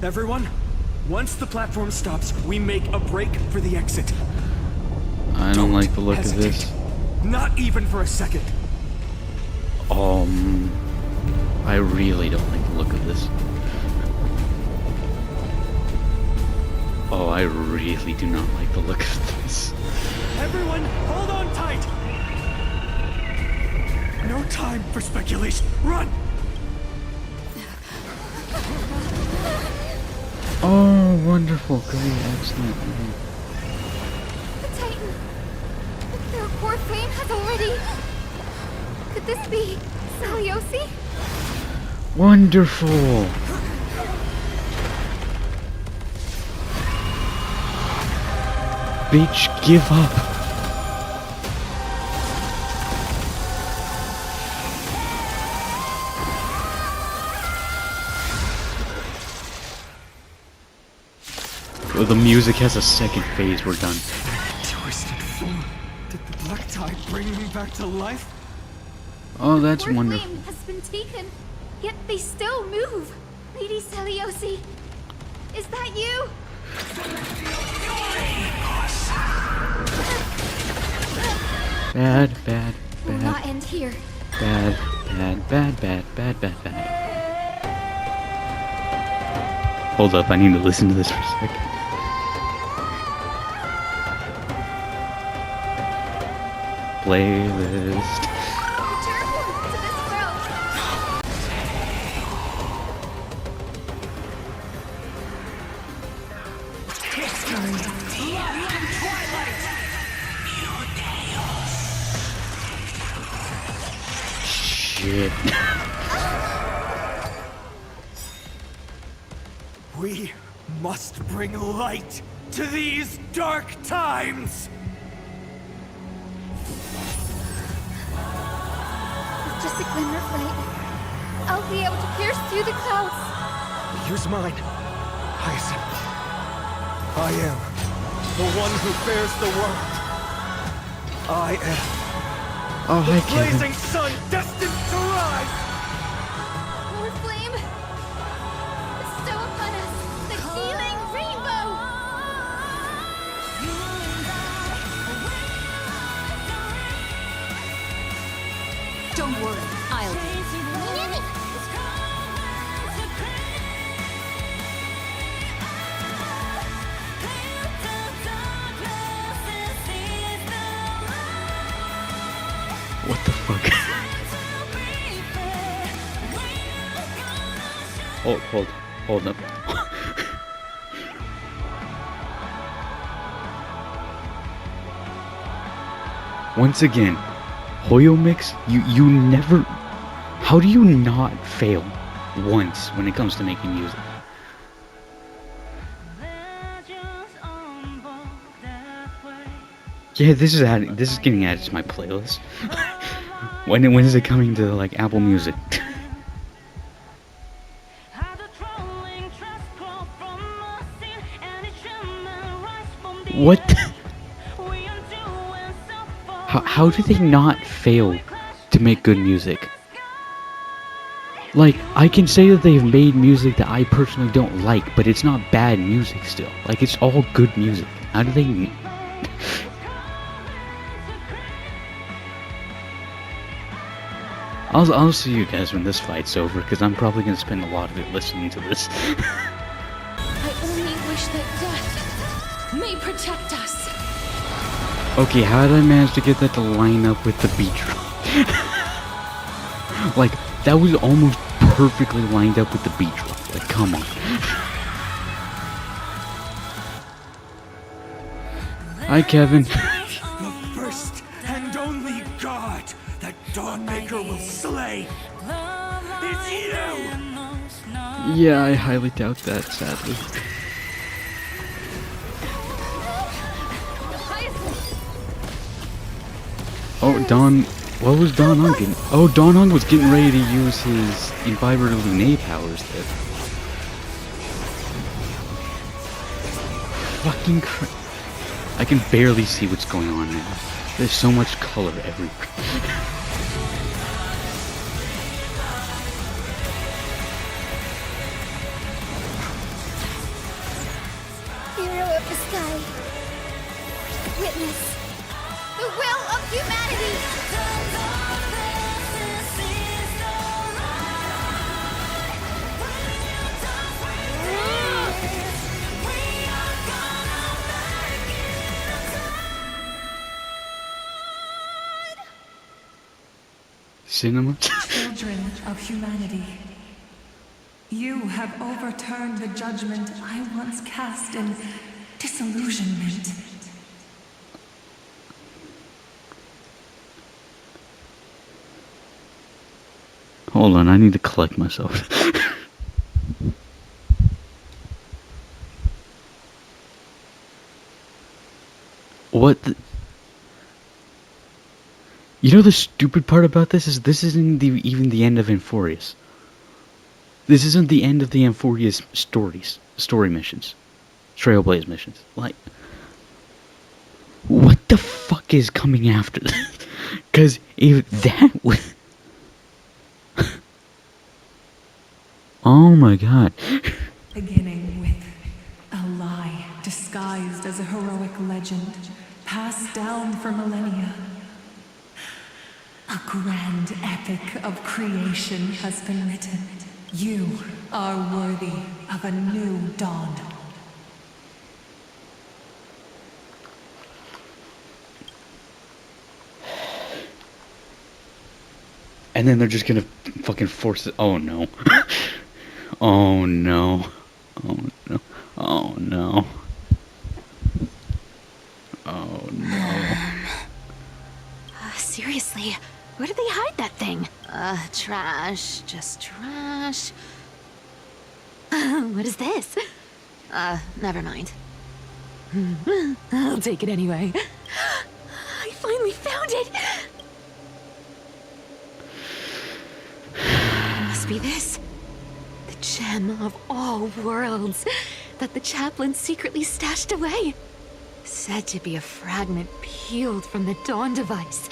Everyone, once the platform stops, we make a break for the exit. I don't like the look of this. Not even for a second. I really don't like the look of this. Oh, I really do not like the look of this. Everyone, hold on tight! No time for speculation. Run! Oh, wonderful, great, excellent. The Titan. Their core flame has already. Could this be Seliosi? Wonderful! Bitch, give up! Oh, the music has a second phase, we're done. Twisted form. Did the black tide bring me back to life? Oh, that's Core wonderful. flame has been taken, yet they still move. Lady Seliosi, is that you? Bad, bad, Will not bad, end here. bad, bad, bad, bad, bad, bad, bad. Hold up, I need to listen to this for a second. Playlist. Return to this world. Shit. We must bring light to these dark times! With just a glimmer of light, I'll be able to pierce through the clouds. Use mine, Hyacinth. I am the one who bears the world. I am Oh, the hi, Kevin. blazing sun destined to rise! More flame! Bestow upon us the healing rainbow! Don't worry, I'll do it. What the fuck? Hold up. Once again, Hoyo Mix, you never. How do you not fail once when it comes to making music? Yeah, this is getting added to my playlist. when is it coming to like Apple Music? What? How do they not fail to make good music? Like, I can say that they've made music that I personally don't like, but it's not bad music still. Like, it's all good music. How do they... I'll see you guys when this fight's over, because I'm probably going to spend a lot of it listening to this. I only wish that death may protect us. Okay, how did I manage to get that to line up with the beat drop? Like, that was almost perfectly lined up with the beat drop. Like, come on. Hi, Kevin. The first and only god that Dawnmaker will slay is you! Yeah, I highly doubt that, sadly. Oh, what was Don Hung getting? Oh, Don Hung was getting ready to use his Imbiber Lunae powers there. Fucking crap. I can barely see what's going on now. There's so much color everywhere. Hero of the sky, witness the will of humanity! Cinema? Children of humanity, you have overturned the judgment I once cast in disillusionment. Hold on, I need to collect myself. What the... You know the stupid part about this isn't even the end of Amphorius. This isn't the end of the Amphorius story missions. Trailblaze missions. Like, what the fuck is coming after this? Because if that was... Oh my god. Beginning with a lie disguised as a heroic legend, passed down for millennia. A grand epic of creation has been written. You are worthy of a new dawn. And then they're just gonna fucking force it. Oh no. Oh no. Oh no. Oh no. Oh no. Seriously, where did they hide that thing? Trash. Just trash. What is this? Never mind. I'll take it anyway. I finally found it! It must be this. The gem of all worlds that the chaplain secretly stashed away. Said to be a fragment peeled from the Dawn device.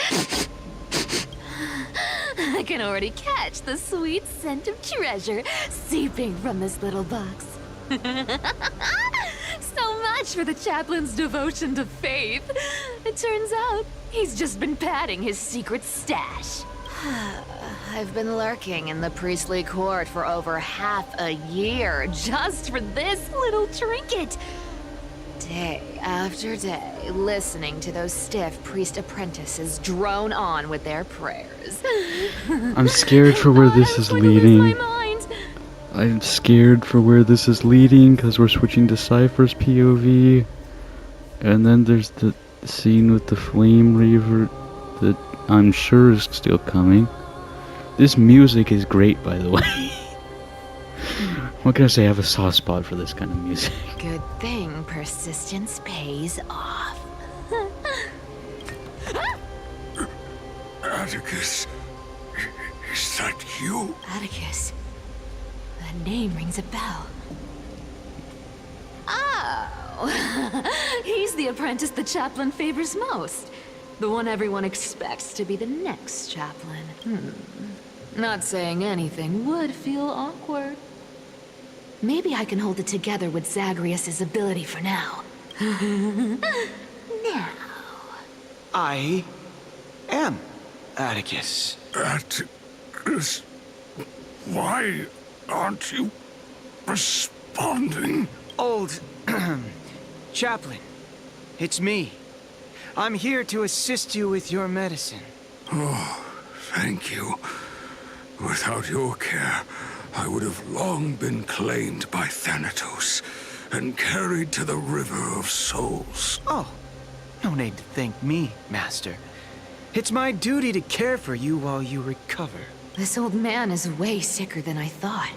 I can already catch the sweet scent of treasure seeping from this little box. So much for the chaplain's devotion to faith. It turns out he's just been padding his secret stash. I've been lurking in the priestly court for over half a year just for this little trinket. Day after day, listening to those stiff priest apprentices drone on with their prayers. I'm scared for where this is leading. I'm scared for where this is leading because we're switching to Cypher's POV. And then there's the scene with the Flame Reaver that I'm sure is still coming. This music is great, by the way. What can I say? I have a soft spot for this kind of music. Good thing persistence pays off. Atticus, is that you? Atticus. The name rings a bell. Oh! He's the apprentice the chaplain favors most. The one everyone expects to be the next chaplain. Not saying anything would feel awkward. Maybe I can hold it together with Zagreus' ability for now. Now. I am Atticus. Atticus, why aren't you responding? Old chaplain, it's me. I'm here to assist you with your medicine. Oh, thank you. Without your care, I would have long been claimed by Thanatos and carried to the River of Souls. Oh, no need to thank me, Master. It's my duty to care for you while you recover. This old man is way sicker than I thought.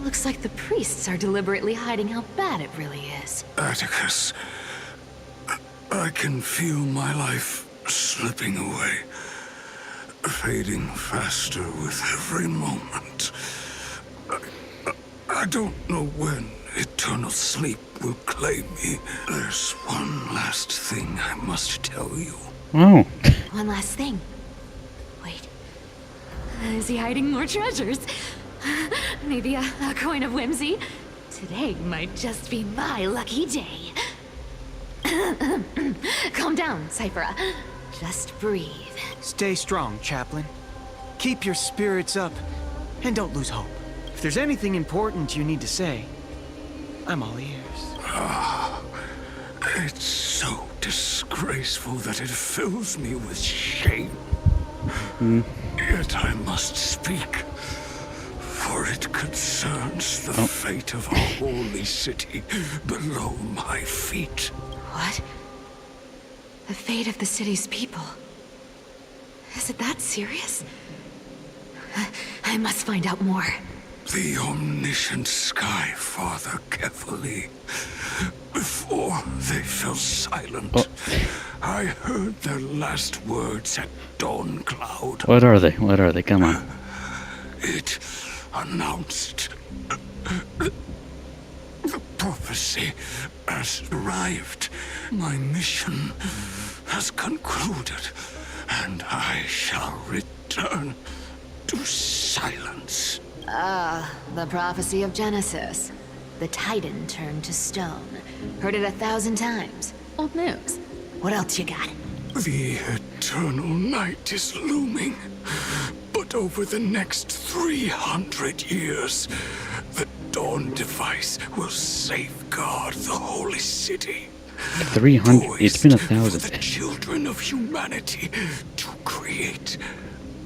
Looks like the priests are deliberately hiding how bad it really is. Atticus, I can feel my life slipping away, fading faster with every moment. I don't know when eternal sleep will claim me. There's one last thing I must tell you. Oh. One last thing. Wait. Is he hiding more treasures? Maybe a coin of whimsy? Today might just be my lucky day. Calm down, Cyphera. Just breathe. Stay strong, Chaplain. Keep your spirits up, and don't lose hope. If there's anything important you need to say, I'm all ears. It's so disgraceful that it fills me with shame. Yet I must speak, for it concerns the fate of our holy city below my feet. What? The fate of the city's people? Is it that serious? I must find out more. The omniscient Sky Father carefully. Before they fell silent, I heard their last words at Dawn Cloud. What are they? What are they? Come on. It announced the prophecy has arrived. My mission has concluded, and I shall return to silence. The prophecy of Genesis. The Titan turned to stone. Heard it 1,000 times. Old news. What else you got? The eternal night is looming. But over the next 300 years, the Dawn device will safeguard the holy city. 300? It's been 1,000. For the children of humanity to create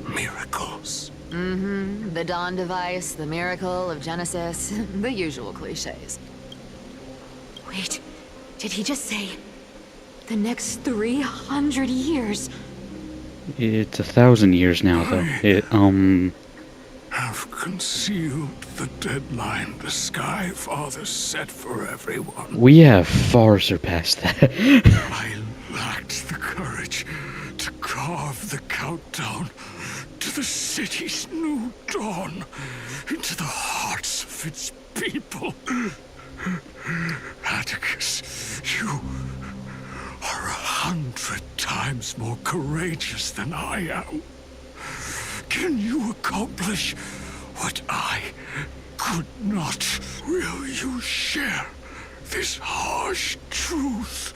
miracles. The Dawn device, the miracle of Genesis, the usual cliches. Wait, did he just say the next 300 years? It's 1,000 years now, though. have concealed the deadline the Sky Father set for everyone. We have far surpassed that. I lacked the courage to carve the countdown to the city's new dawn into the hearts of its people. Atticus, you are 100 times more courageous than I am. Can you accomplish what I could not? Will you share this harsh truth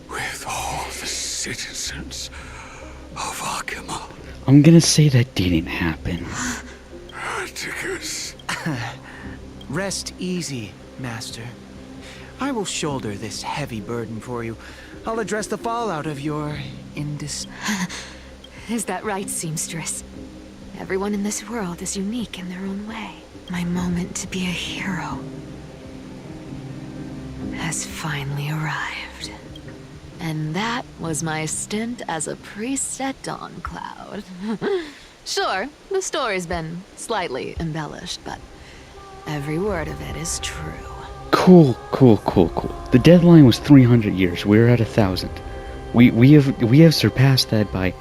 with all the citizens of Akima? I'm gonna say that didn't happen. Atticus. Rest easy, Master. I will shoulder this heavy burden for you. I'll address the fallout of your Is that right, seamstress? Everyone in this world is unique in their own way. My moment to be a hero has finally arrived. And that was my stint as a priest at Dawncloud. Sure, the story's been slightly embellished, but every word of it is true. Cool. The deadline was 300 years. We're at 1,000. We have surpassed that by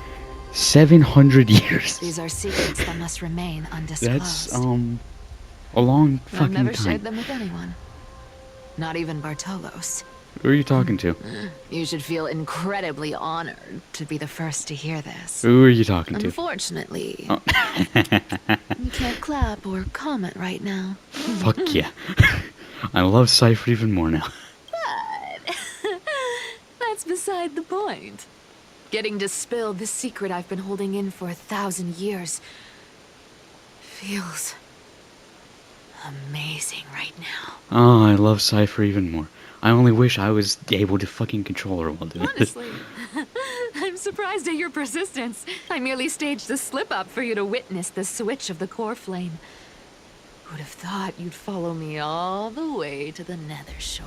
700 years. These are secrets that must remain undisclosed. That's a long fucking I've never time. shared them with anyone. Not even Bartolos. Who are you talking to? You should feel incredibly honored to be the first to hear this. Who are you talking to? Unfortunately, Oh. you can't clap or comment right now. Fuck yeah. I love Cypher even more now. But that's beside the point. Getting to spill the secret I've been holding in for 1,000 years feels amazing right now. Oh, I love Cypher even more. I only wish I was able to fucking control her while doing this. Honestly, I'm surprised at your persistence. I merely staged a slip-up for you to witness the switch of the core flame. Who'd have thought you'd follow me all the way to the Nether Shore?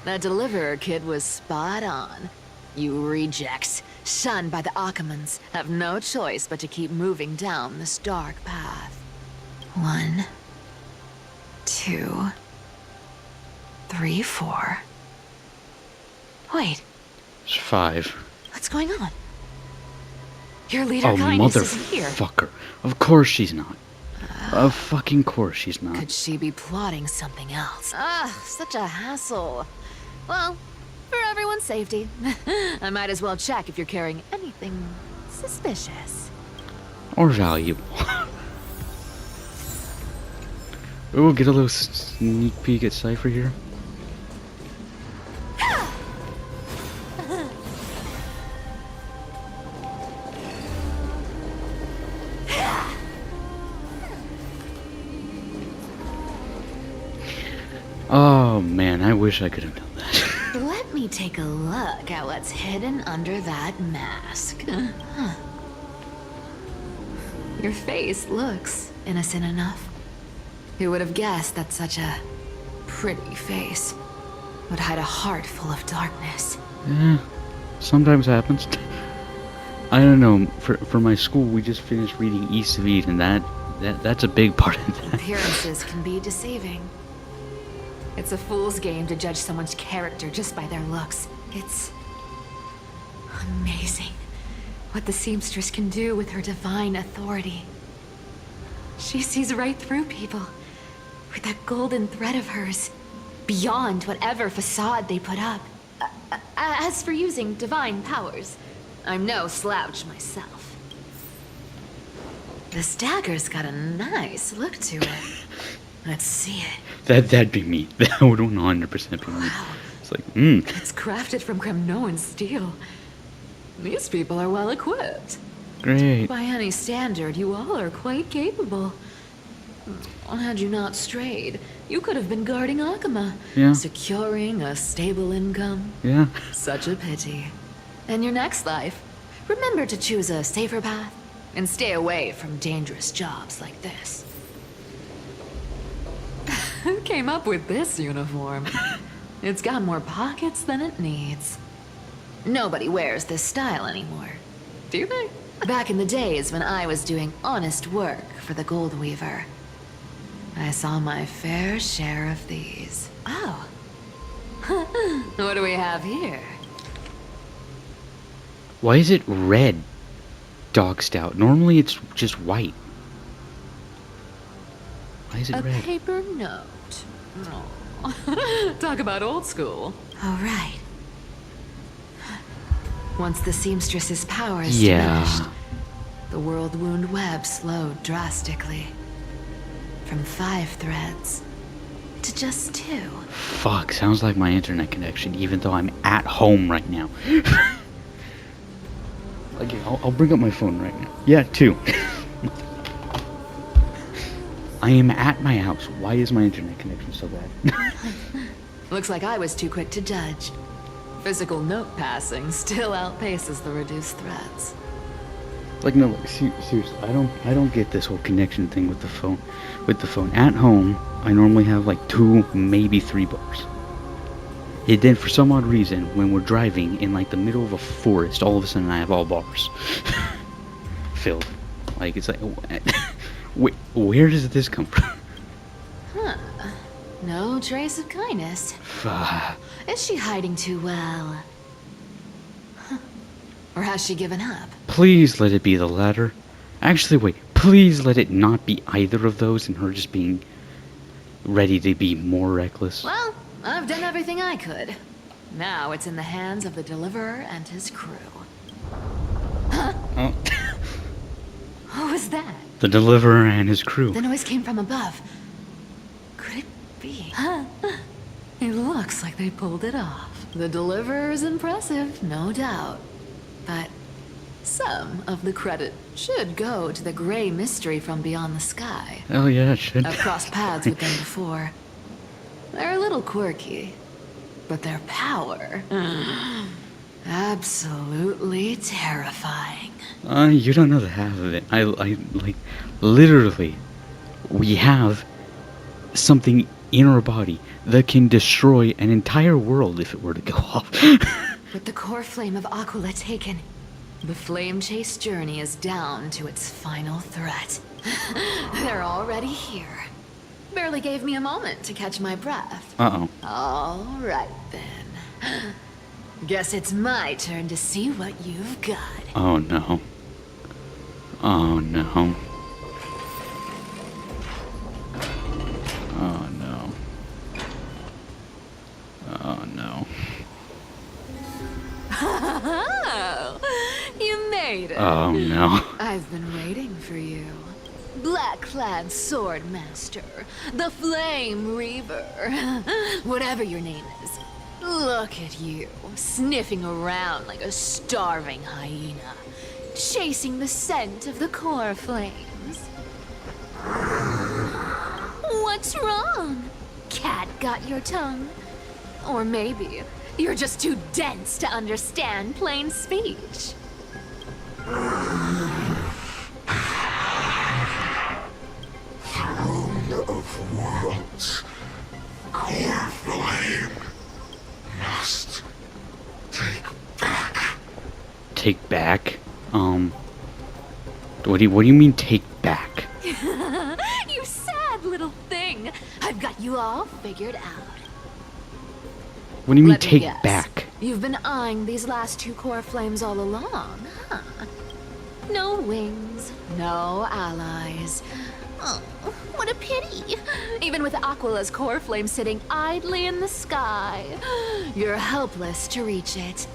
That Deliverer kid was spot on. You rejects, shunned by the Akamans, have no choice but to keep moving down this dark path. 1, 2, 3, 4. Wait, It's 5. what's going on? Your leader Oh, Kindness isn't here. motherfucker. Of course she's not. Of fucking course she's not. Could she be plotting something else? Such a hassle. Well, for everyone's safety, I might as well check if you're carrying anything suspicious. Or valuable. Ooh, get a little sneak peek at Cypher here. Oh man, I wish I could have done that. Let me take a look at what's hidden under that mask. Huh. Your face looks innocent enough. Who would have guessed that such a pretty face would hide a heart full of darkness? Yeah, sometimes happens. I don't know, for my school we just finished reading East of Eden, that's a big part of that. Appearances can be deceiving. It's a fool's game to judge someone's character just by their looks. It's amazing what the seamstress can do with her divine authority. She sees right through people with that golden thread of hers, beyond whatever facade they put up. As for using divine powers, I'm no slouch myself. This dagger's got a nice look to it. Let's see it. That'd be me. That would 100% be me. It's like, It's crafted from Kremnoan steel. These people are well equipped. great. By any standard, you all are quite capable. Had you not strayed, you could have been guarding Akima, Yeah. securing a stable income. Yeah. Such a pity. In your next life, remember to choose a safer path and stay away from dangerous jobs like this. Who came up with this uniform? It's got more pockets than it needs. Nobody wears this style anymore, do they? Back in the days when I was doing honest work for the Gold Weaver, I saw my fair share of these. Oh. What do we have here? Why is it red dog stout? Normally it's just white. Why is it A red? paper note. Oh. Talk about old school. All right. Once the seamstress's power is diminished, the world wound web slowed drastically. From 5 threads to just 2. Fuck, sounds like my internet connection, even though I'm at home right now. Like, I'll bring up my phone right now. Yeah, 2. I am at my house. Why is my internet connection so bad? Looks like I was too quick to judge. Physical note passing still outpaces the reduced threads. Like, no, like, seriously, I don't get this whole connection thing with the phone. At home, I normally have like 2, maybe 3 bars. And then for some odd reason, when we're driving in like the middle of a forest, all of a sudden I have all bars filled. Like, it's like, where does this come from? Huh. No trace of kindness. Is she hiding too well? Huh. Or has she given up? Please let it be the latter. Actually, wait. Please let it not be either of those and her just being ready to be more reckless. Well, I've done everything I could. Now it's in the hands of the Deliverer and his crew. Huh? Oh. What was that? The Deliverer and his crew. The noise came from above. Could it be? Huh? It looks like they pulled it off. The Deliverer is impressive, no doubt. But some of the credit should go to the gray mystery from beyond the sky. Oh yeah, it should. I've crossed paths with them before. They're a little quirky, but their power... absolutely terrifying. You don't know the half of it. I like, literally, we have something in our body that can destroy an entire world if it were to go off. With the core flame of Aquila taken, the flame chase journey is down to its final threat. They're already here. Barely gave me a moment to catch my breath. Uh-oh. All right, then. Guess it's my turn to see what you've got. Oh, no. Oh, no. Oh, no. Oh, no. You made it. Oh, no. I've been waiting for you. Black-clad sword master, the Flame Reaver, whatever your name is. Look at you, sniffing around like a starving hyena, chasing the scent of the core flames. What's wrong? Cat got your tongue? Or maybe you're just too dense to understand plain speech. Throne of worlds, core flame must take back. Take back? What do you mean take back? You sad little thing. I've got you all figured out. What do you mean Let me take guess. back? You've been eyeing these last 2 core flames all along, huh? No wings, no allies. Oh, what a pity. Even with Aquila's core flame sitting idly in the sky, you're helpless to reach it.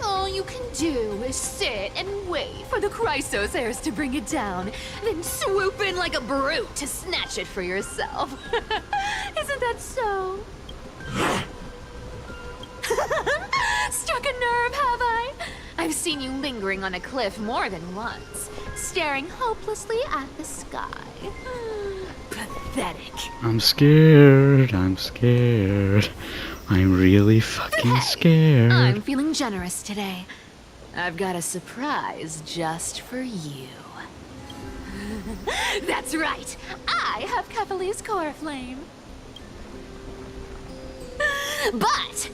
All you can do is sit and wait for the Chrysos heirs to bring it down, then swoop in like a brute to snatch it for yourself. Isn't that so? Struck a nerve, have I? I've seen you lingering on a cliff more than once, staring hopelessly at the sky. Pathetic. I'm scared. I'm scared. I'm really fucking scared. I'm feeling generous today. I've got a surprise just for you. That's right. I have Kefali's core flame. But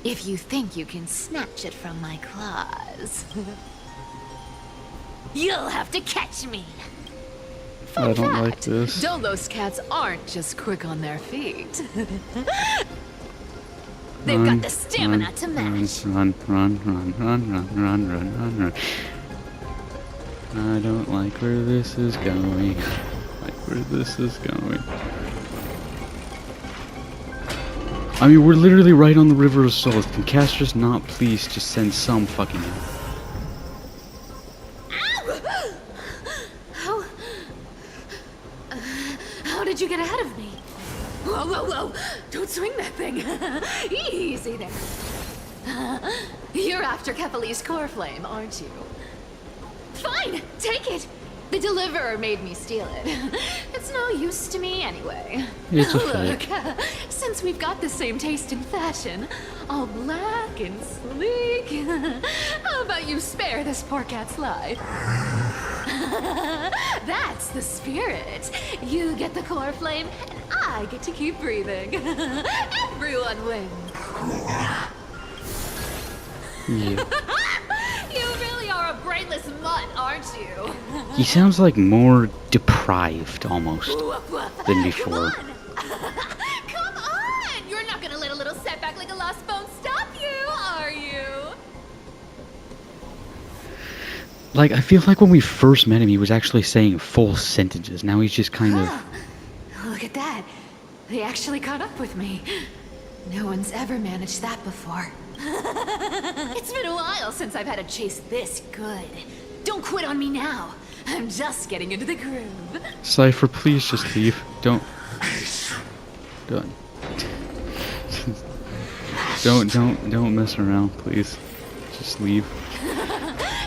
if you think you can snatch it from my claws, You'll have to catch me. I don't like this. Dolos cats aren't just quick on their feet. They've got the stamina to match. Run. I don't like where this is going. I mean, we're literally right on the River of Souls. Can Cass just not please just send some fucking help? How did you get ahead of me? Whoa. Don't swing that thing. Easy there. You're after Kepali's core flame, aren't you? Fine, take it. The deliverer made me steal it. It's no use to me anyway. It's a Look, fake. since we've got the same taste in fashion, all black and sleek, how about you spare this poor cat's life? That's the spirit. You get the core flame, and I get to keep breathing. Everyone wins. Yeah. You really are a brainless mutt, aren't you? He sounds like more deprived, almost, than before. Come on! You're not gonna let a little setback like a lost bone stop you, are you? Like, I feel like when we first met him, he was actually saying full sentences. Now he's just kind of... Look at that. They actually caught up with me. No one's ever managed that before. It's been a while since I've had a chase this good. Don't quit on me now. I'm just getting into the groove. Cypher, please just leave. Don't mess around, please. Just leave.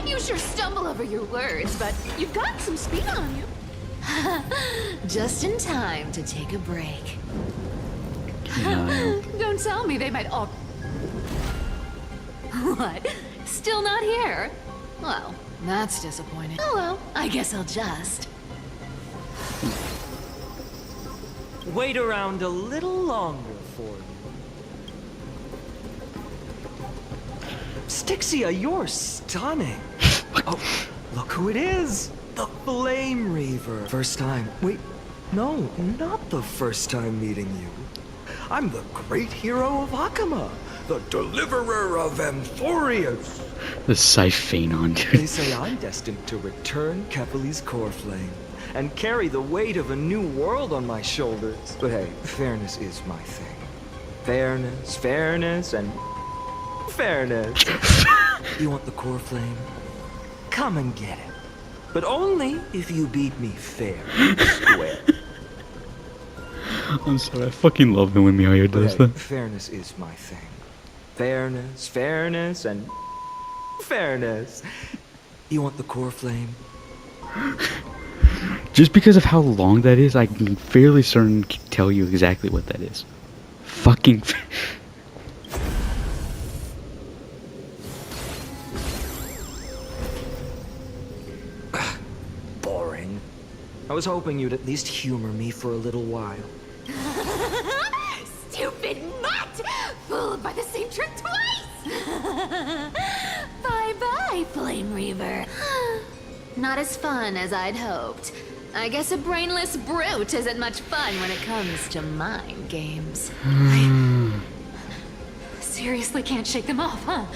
You sure stumble over your words, but you've got some speed on you. Just in time to take a break. Don't tell me they might all... What? Still not here? Well, that's disappointing. Oh well, I guess I'll just... Wait around a little longer for you. Styxia, you're stunning. Oh, look who it is. The Flame Reaver. First time. Wait, no, not the first time meeting you. I'm the great hero of Akama, the deliverer of Amphorius. The Siphanon, They dude. say I'm destined to return Kepali's core flame and carry the weight of a new world on my shoulders. But hey, fairness is my thing. Fairness, and fairness. You want the core flame? Come and get it. But only if you beat me fair and square. I'm sorry, I fucking love it when Miaya does But hey, that. fairness is my thing. Fairness, and fairness. You want the core flame? Just because of how long that is, I can fairly certain tell you exactly what that is. Fucking... Boring. I was hoping you'd at least humor me for a little while. Stupid mutt! Fooled by the same trick twice! Bye-bye, Flame Reaver. Not as fun as I'd hoped. I guess a brainless brute isn't much fun when it comes to mind games. Seriously can't shake them off, huh?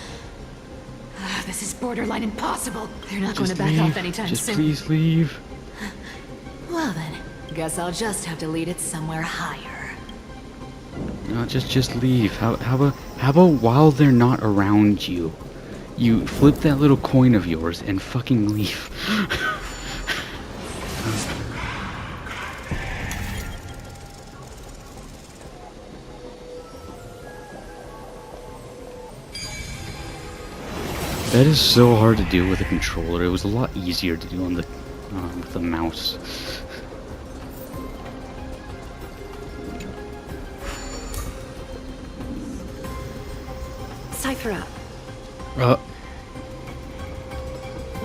This is borderline impossible. They're not going to back off anytime Just soon. please leave. Well then, guess I'll just have to lead it somewhere higher. No, just leave. How about while they're not around you, you flip that little coin of yours and fucking leave. That is so hard to do with a controller. It was a lot easier to do on the with the mouse. Cypher,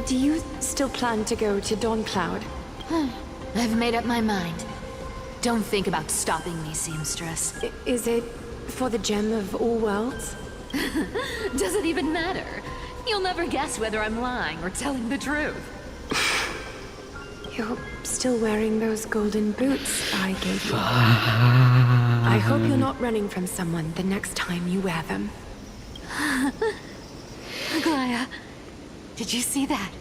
do you still plan to go to Dawn Cloud? I've made up my mind. Don't think about stopping me, seamstress. Is it for the gem of all worlds? Does it even matter? You'll never guess whether I'm lying or telling the truth. you're still wearing those golden boots I gave you. I hope you're not running from someone the next time you wear them. Aglaya, did you see that?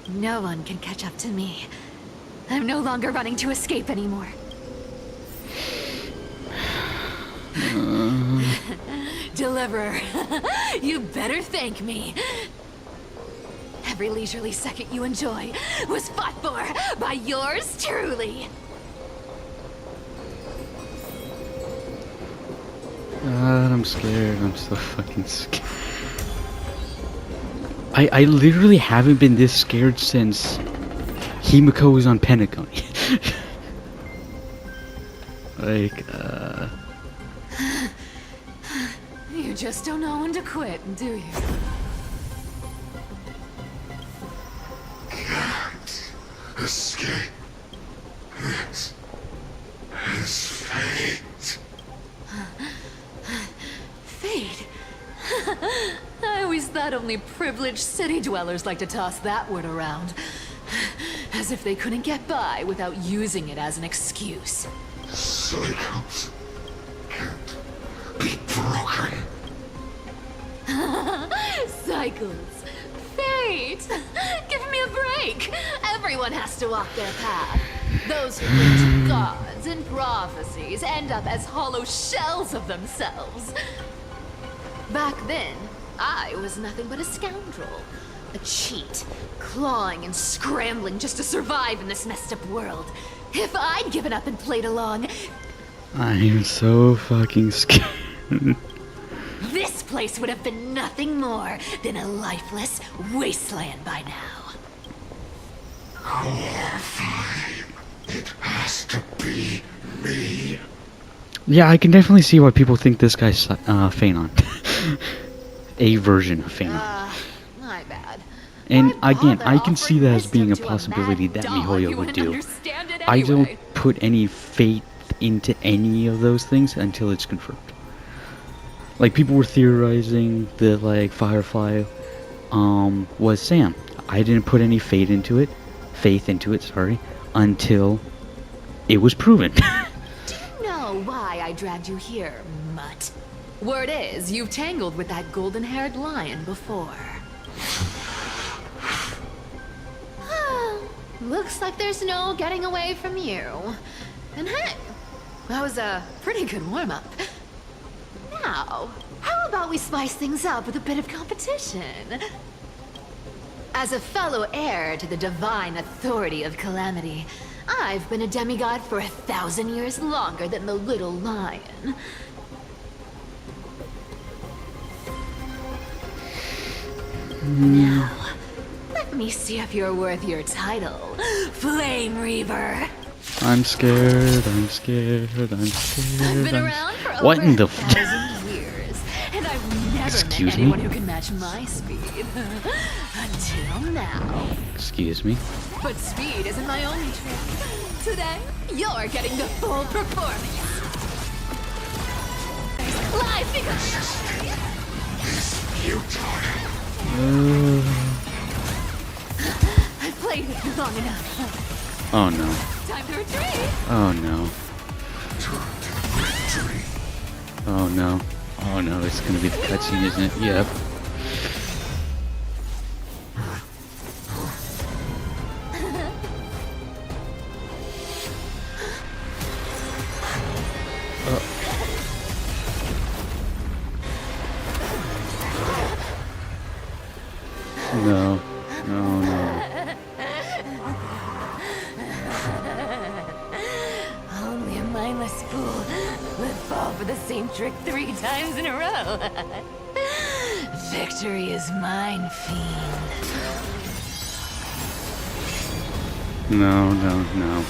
No one can catch up to me. I'm no longer running to escape anymore. Deliverer, you better thank me. Every leisurely second you enjoy was fought for by yours truly. God, I'm scared. I'm so fucking scared. I literally haven't been this scared since Himiko was on Pentagon. Like, You just don't know when to quit, do you? Can't escape. It is fate. Fate? I always thought only privileged city dwellers like to toss that word around. As if they couldn't get by without using it as an excuse. Cycles can't be broken. Cycles. Fate! Give me a break! Everyone has to walk their path. Those who cling to gods and prophecies end up as hollow shells of themselves. Back then, I was nothing but a scoundrel. A cheat, clawing and scrambling just to survive in this messed up world. If I'd given up and played along, I'm so fucking scared. this place would have been nothing more than a lifeless wasteland by now. It has to be me. Yeah, I can definitely see why people think this guy's Phanon. A version of Phanon. My bad. And again, I can see that as being a possibility that MiHoYo would do. I don't put any faith into any of those things until it's confirmed. Like, people were theorizing that, like, Firefly was Sam. I didn't put any faith into it, until it was proven. Do you know why I dragged you here, mutt? Word is, you've tangled with that golden-haired lion before. Looks like there's no getting away from you. And hey, that was a pretty good warm-up. Now, how about we spice things up with a bit of competition? As a fellow heir to the divine authority of Calamity, I've been a demigod for 1,000 years longer than the little lion. Now, let me see if you're worth your title, Flame Reaver. I'm scared. I've been around for over What in the 1,000 years, and I've never Excuse met anyone me? who can match my speed. Until now. Excuse me? But speed isn't my only trick. Today, you're getting the full performance. Live I've played with you long enough. Oh no. Time to retreat. Oh no. Oh no. Oh no, it's gonna be the cutscene, isn't it? Yep. No. No, no. Only a mindless fool would fall for the same trick 3 times in a row. Victory is mine, fiend. No, no, no.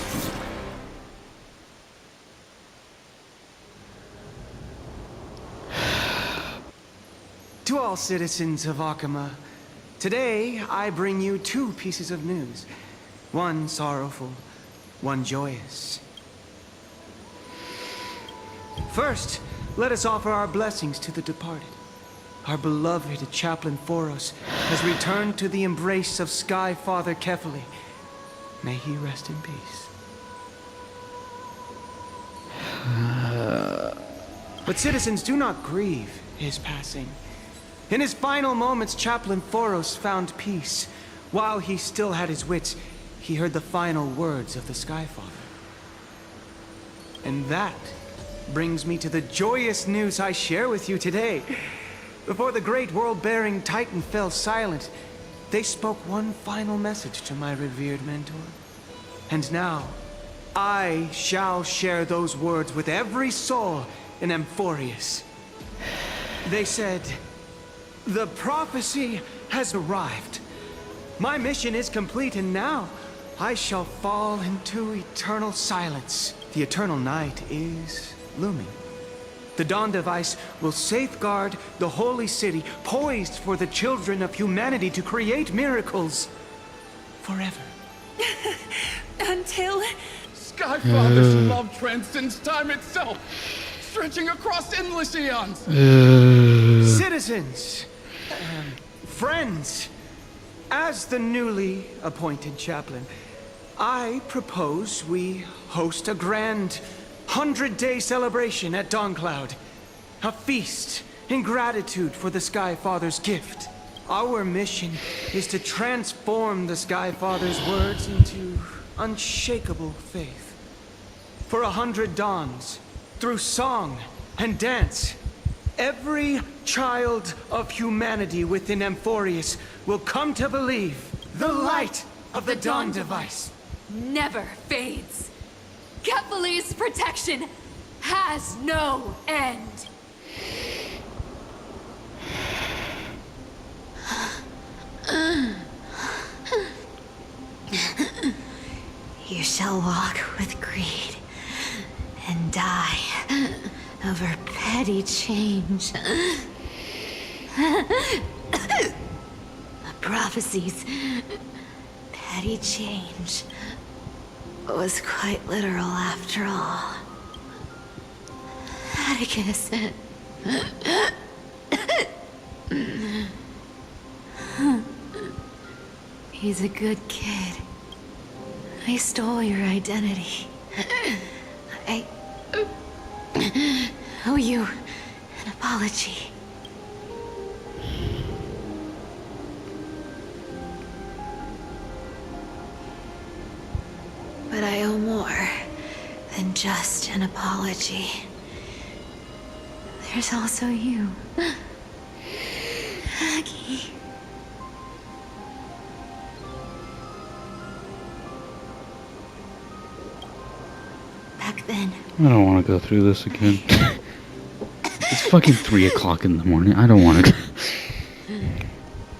To all citizens of Akama, today I bring you 2 pieces of news. One sorrowful, one joyous. First, let us offer our blessings to the departed. Our beloved chaplain Foros has returned to the embrace of Sky Father Kefali. May he rest in peace. But citizens, do not grieve his passing. In his final moments, Chaplain Foros found peace. While he still had his wits, he heard the final words of the Skyfather. And that brings me to the joyous news I share with you today. Before the great world-bearing Titan fell silent, they spoke one final message to my revered mentor. And now, I shall share those words with every soul in Amphorius. They said, "The prophecy has arrived. My mission is complete, and now I shall fall into eternal silence. The eternal night is looming. The dawn device will safeguard the holy city, poised for the children of humanity to create miracles forever." Until... Skyfather's love transcends time itself, stretching across endless eons. Citizens, friends, as the newly appointed chaplain, I propose we host a grand 100-day celebration at Dawncloud. A feast in gratitude for the Skyfather's gift. Our mission is to transform the Skyfather's words into unshakable faith. For 100 dawns, through song and dance, every child of humanity within Amphorius will come to believe the light of the dawn device never fades. Kephal's protection has no end. You shall walk with greed and die over petty change. The prophecies, petty change, was quite literal after all. Atticus. He's a good kid. I stole your identity. I owe you an apology. But I owe more than just an apology. There's also you, Aggie. Back then. I don't want to go through this again. It's fucking 3 o'clock in the morning. I don't want to.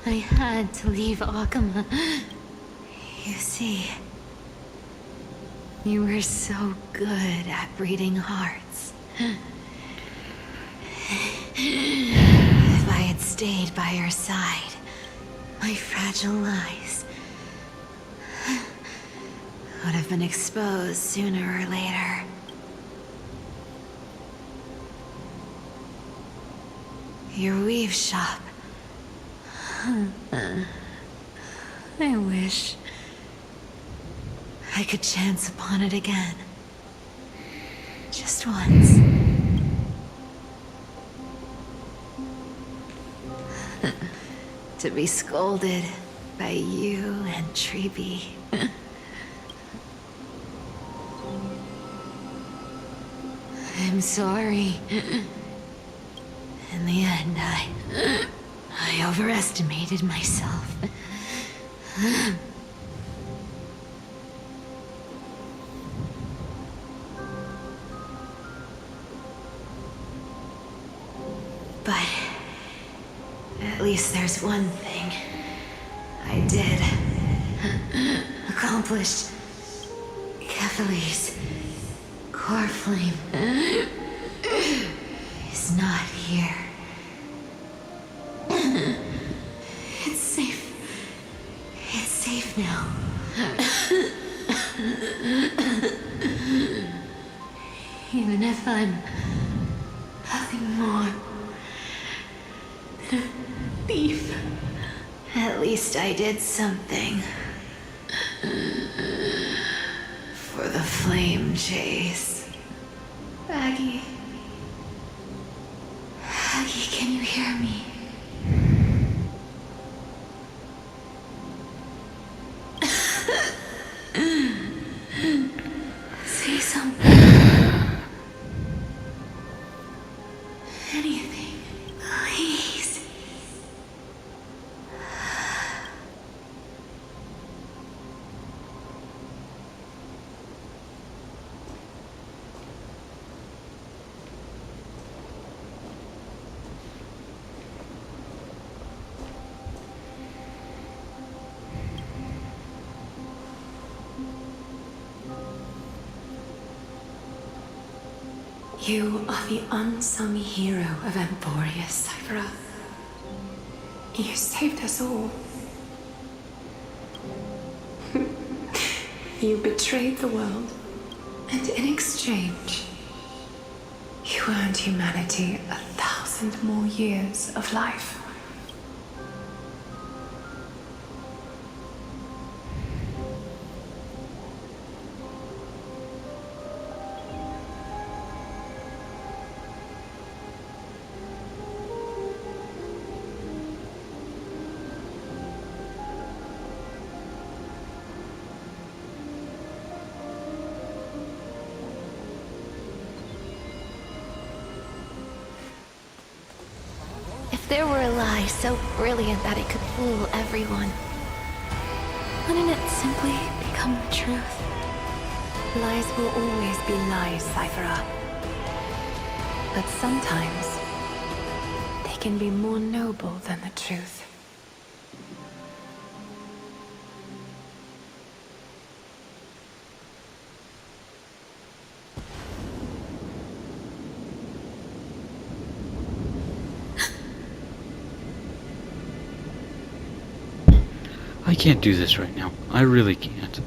I had to leave Akama. You see, you were so good at reading hearts. If I had stayed by your side, my fragile lies would have been exposed sooner or later. Your weave shop. I wish I could chance upon it again. Just once. To be scolded by you and Treeby. I'm sorry. In the end, I overestimated myself. But at least there's one thing I did accomplish. Kephal's core flame is not here. It's safe. It's safe now. Even if I'm nothing more than a thief, at least I did something. for the flame chase. Aggie. Aggie, can you hear me? Say something. Anything. Please. You are the unsung hero of Emporia, Cypher. You saved us all. You betrayed the world, and in exchange, you earned humanity 1,000 more years of life. If there were a lie so brilliant that it could fool everyone, wouldn't it simply become the truth? Lies will always be lies, Cypher. But sometimes, they can be more noble than the truth. I can't do this right now. I really can't.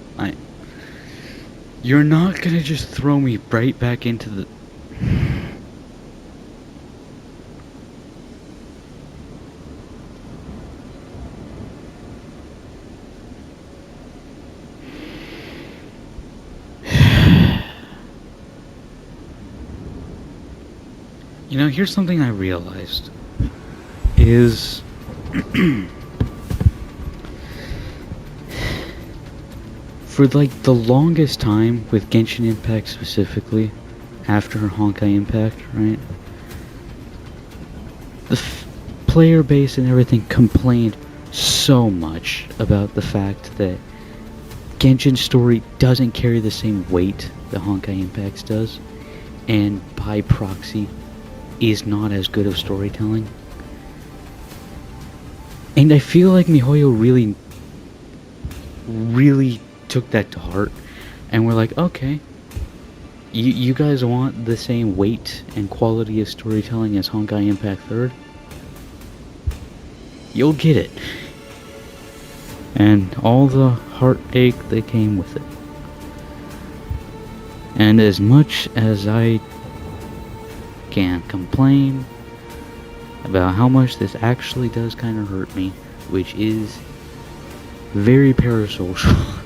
You're not gonna just throw me right back into the... You know, here's something I realized. Is... For like the longest time with Genshin Impact specifically, after Honkai Impact, right? The player base and everything complained so much about the fact that Genshin's story doesn't carry the same weight that Honkai Impact's does, and by proxy is not as good of storytelling. And I feel like MiHoYo really took that to heart, and we're like, okay, you guys want the same weight and quality of storytelling as Honkai Impact 3rd? You'll get it. And all the heartache that came with it. And as much as I can complain about how much this actually does kind of hurt me, which is very parasocial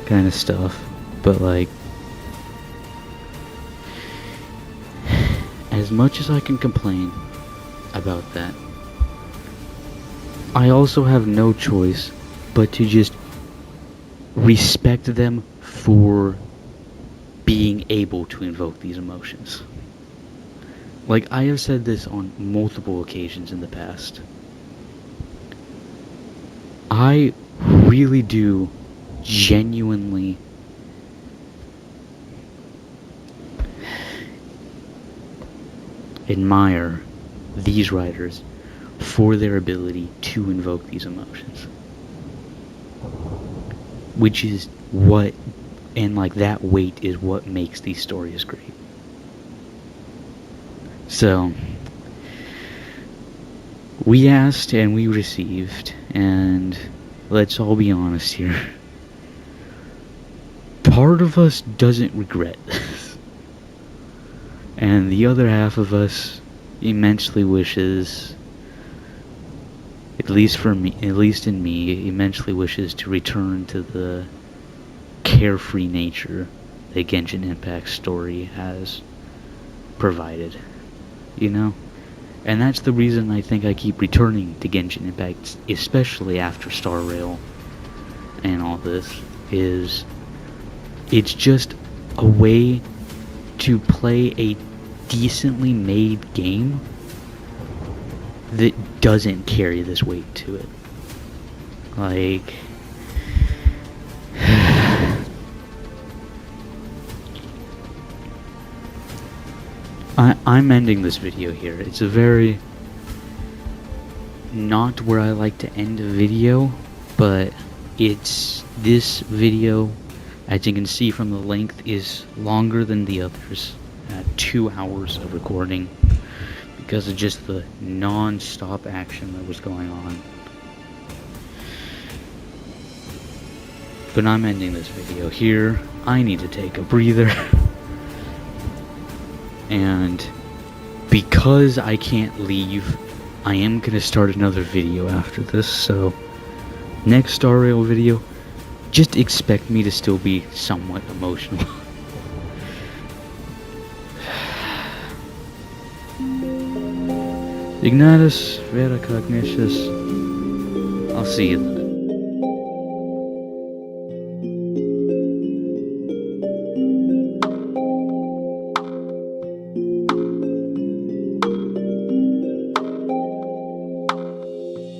kind of stuff, but like, as much as I can complain about that, I also have no choice but to just respect them for being able to invoke these emotions. Like, I have said this on multiple occasions in the past. I really do genuinely admire these writers for their ability to invoke these emotions. Which is what, and like that weight is what makes these stories great. So, we asked and we received, and let's all be honest here. Part of us doesn't regret this. And the other half of us immensely wishes, at least in me, immensely wishes to return to the carefree nature that Genshin Impact's story has provided, you know? And that's the reason I think I keep returning to Genshin Impact, especially after Star Rail and all this, is it's just a way to play a decently made game that doesn't carry this weight to it. Like, I'm ending this video here. It's a very not where I like to end a video, but it's this video, as you can see from the length, is longer than the others at 2 hours of recording because of just the non-stop action that was going on. But I'm ending this video here. I need to take a breather. And because I can't leave, I am going to start another video after this, so next Star Rail video, just expect me to still be somewhat emotional. Ignatus Vera Cognitius. I'll see you then.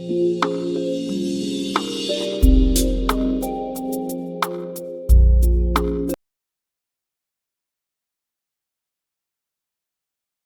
Thank you.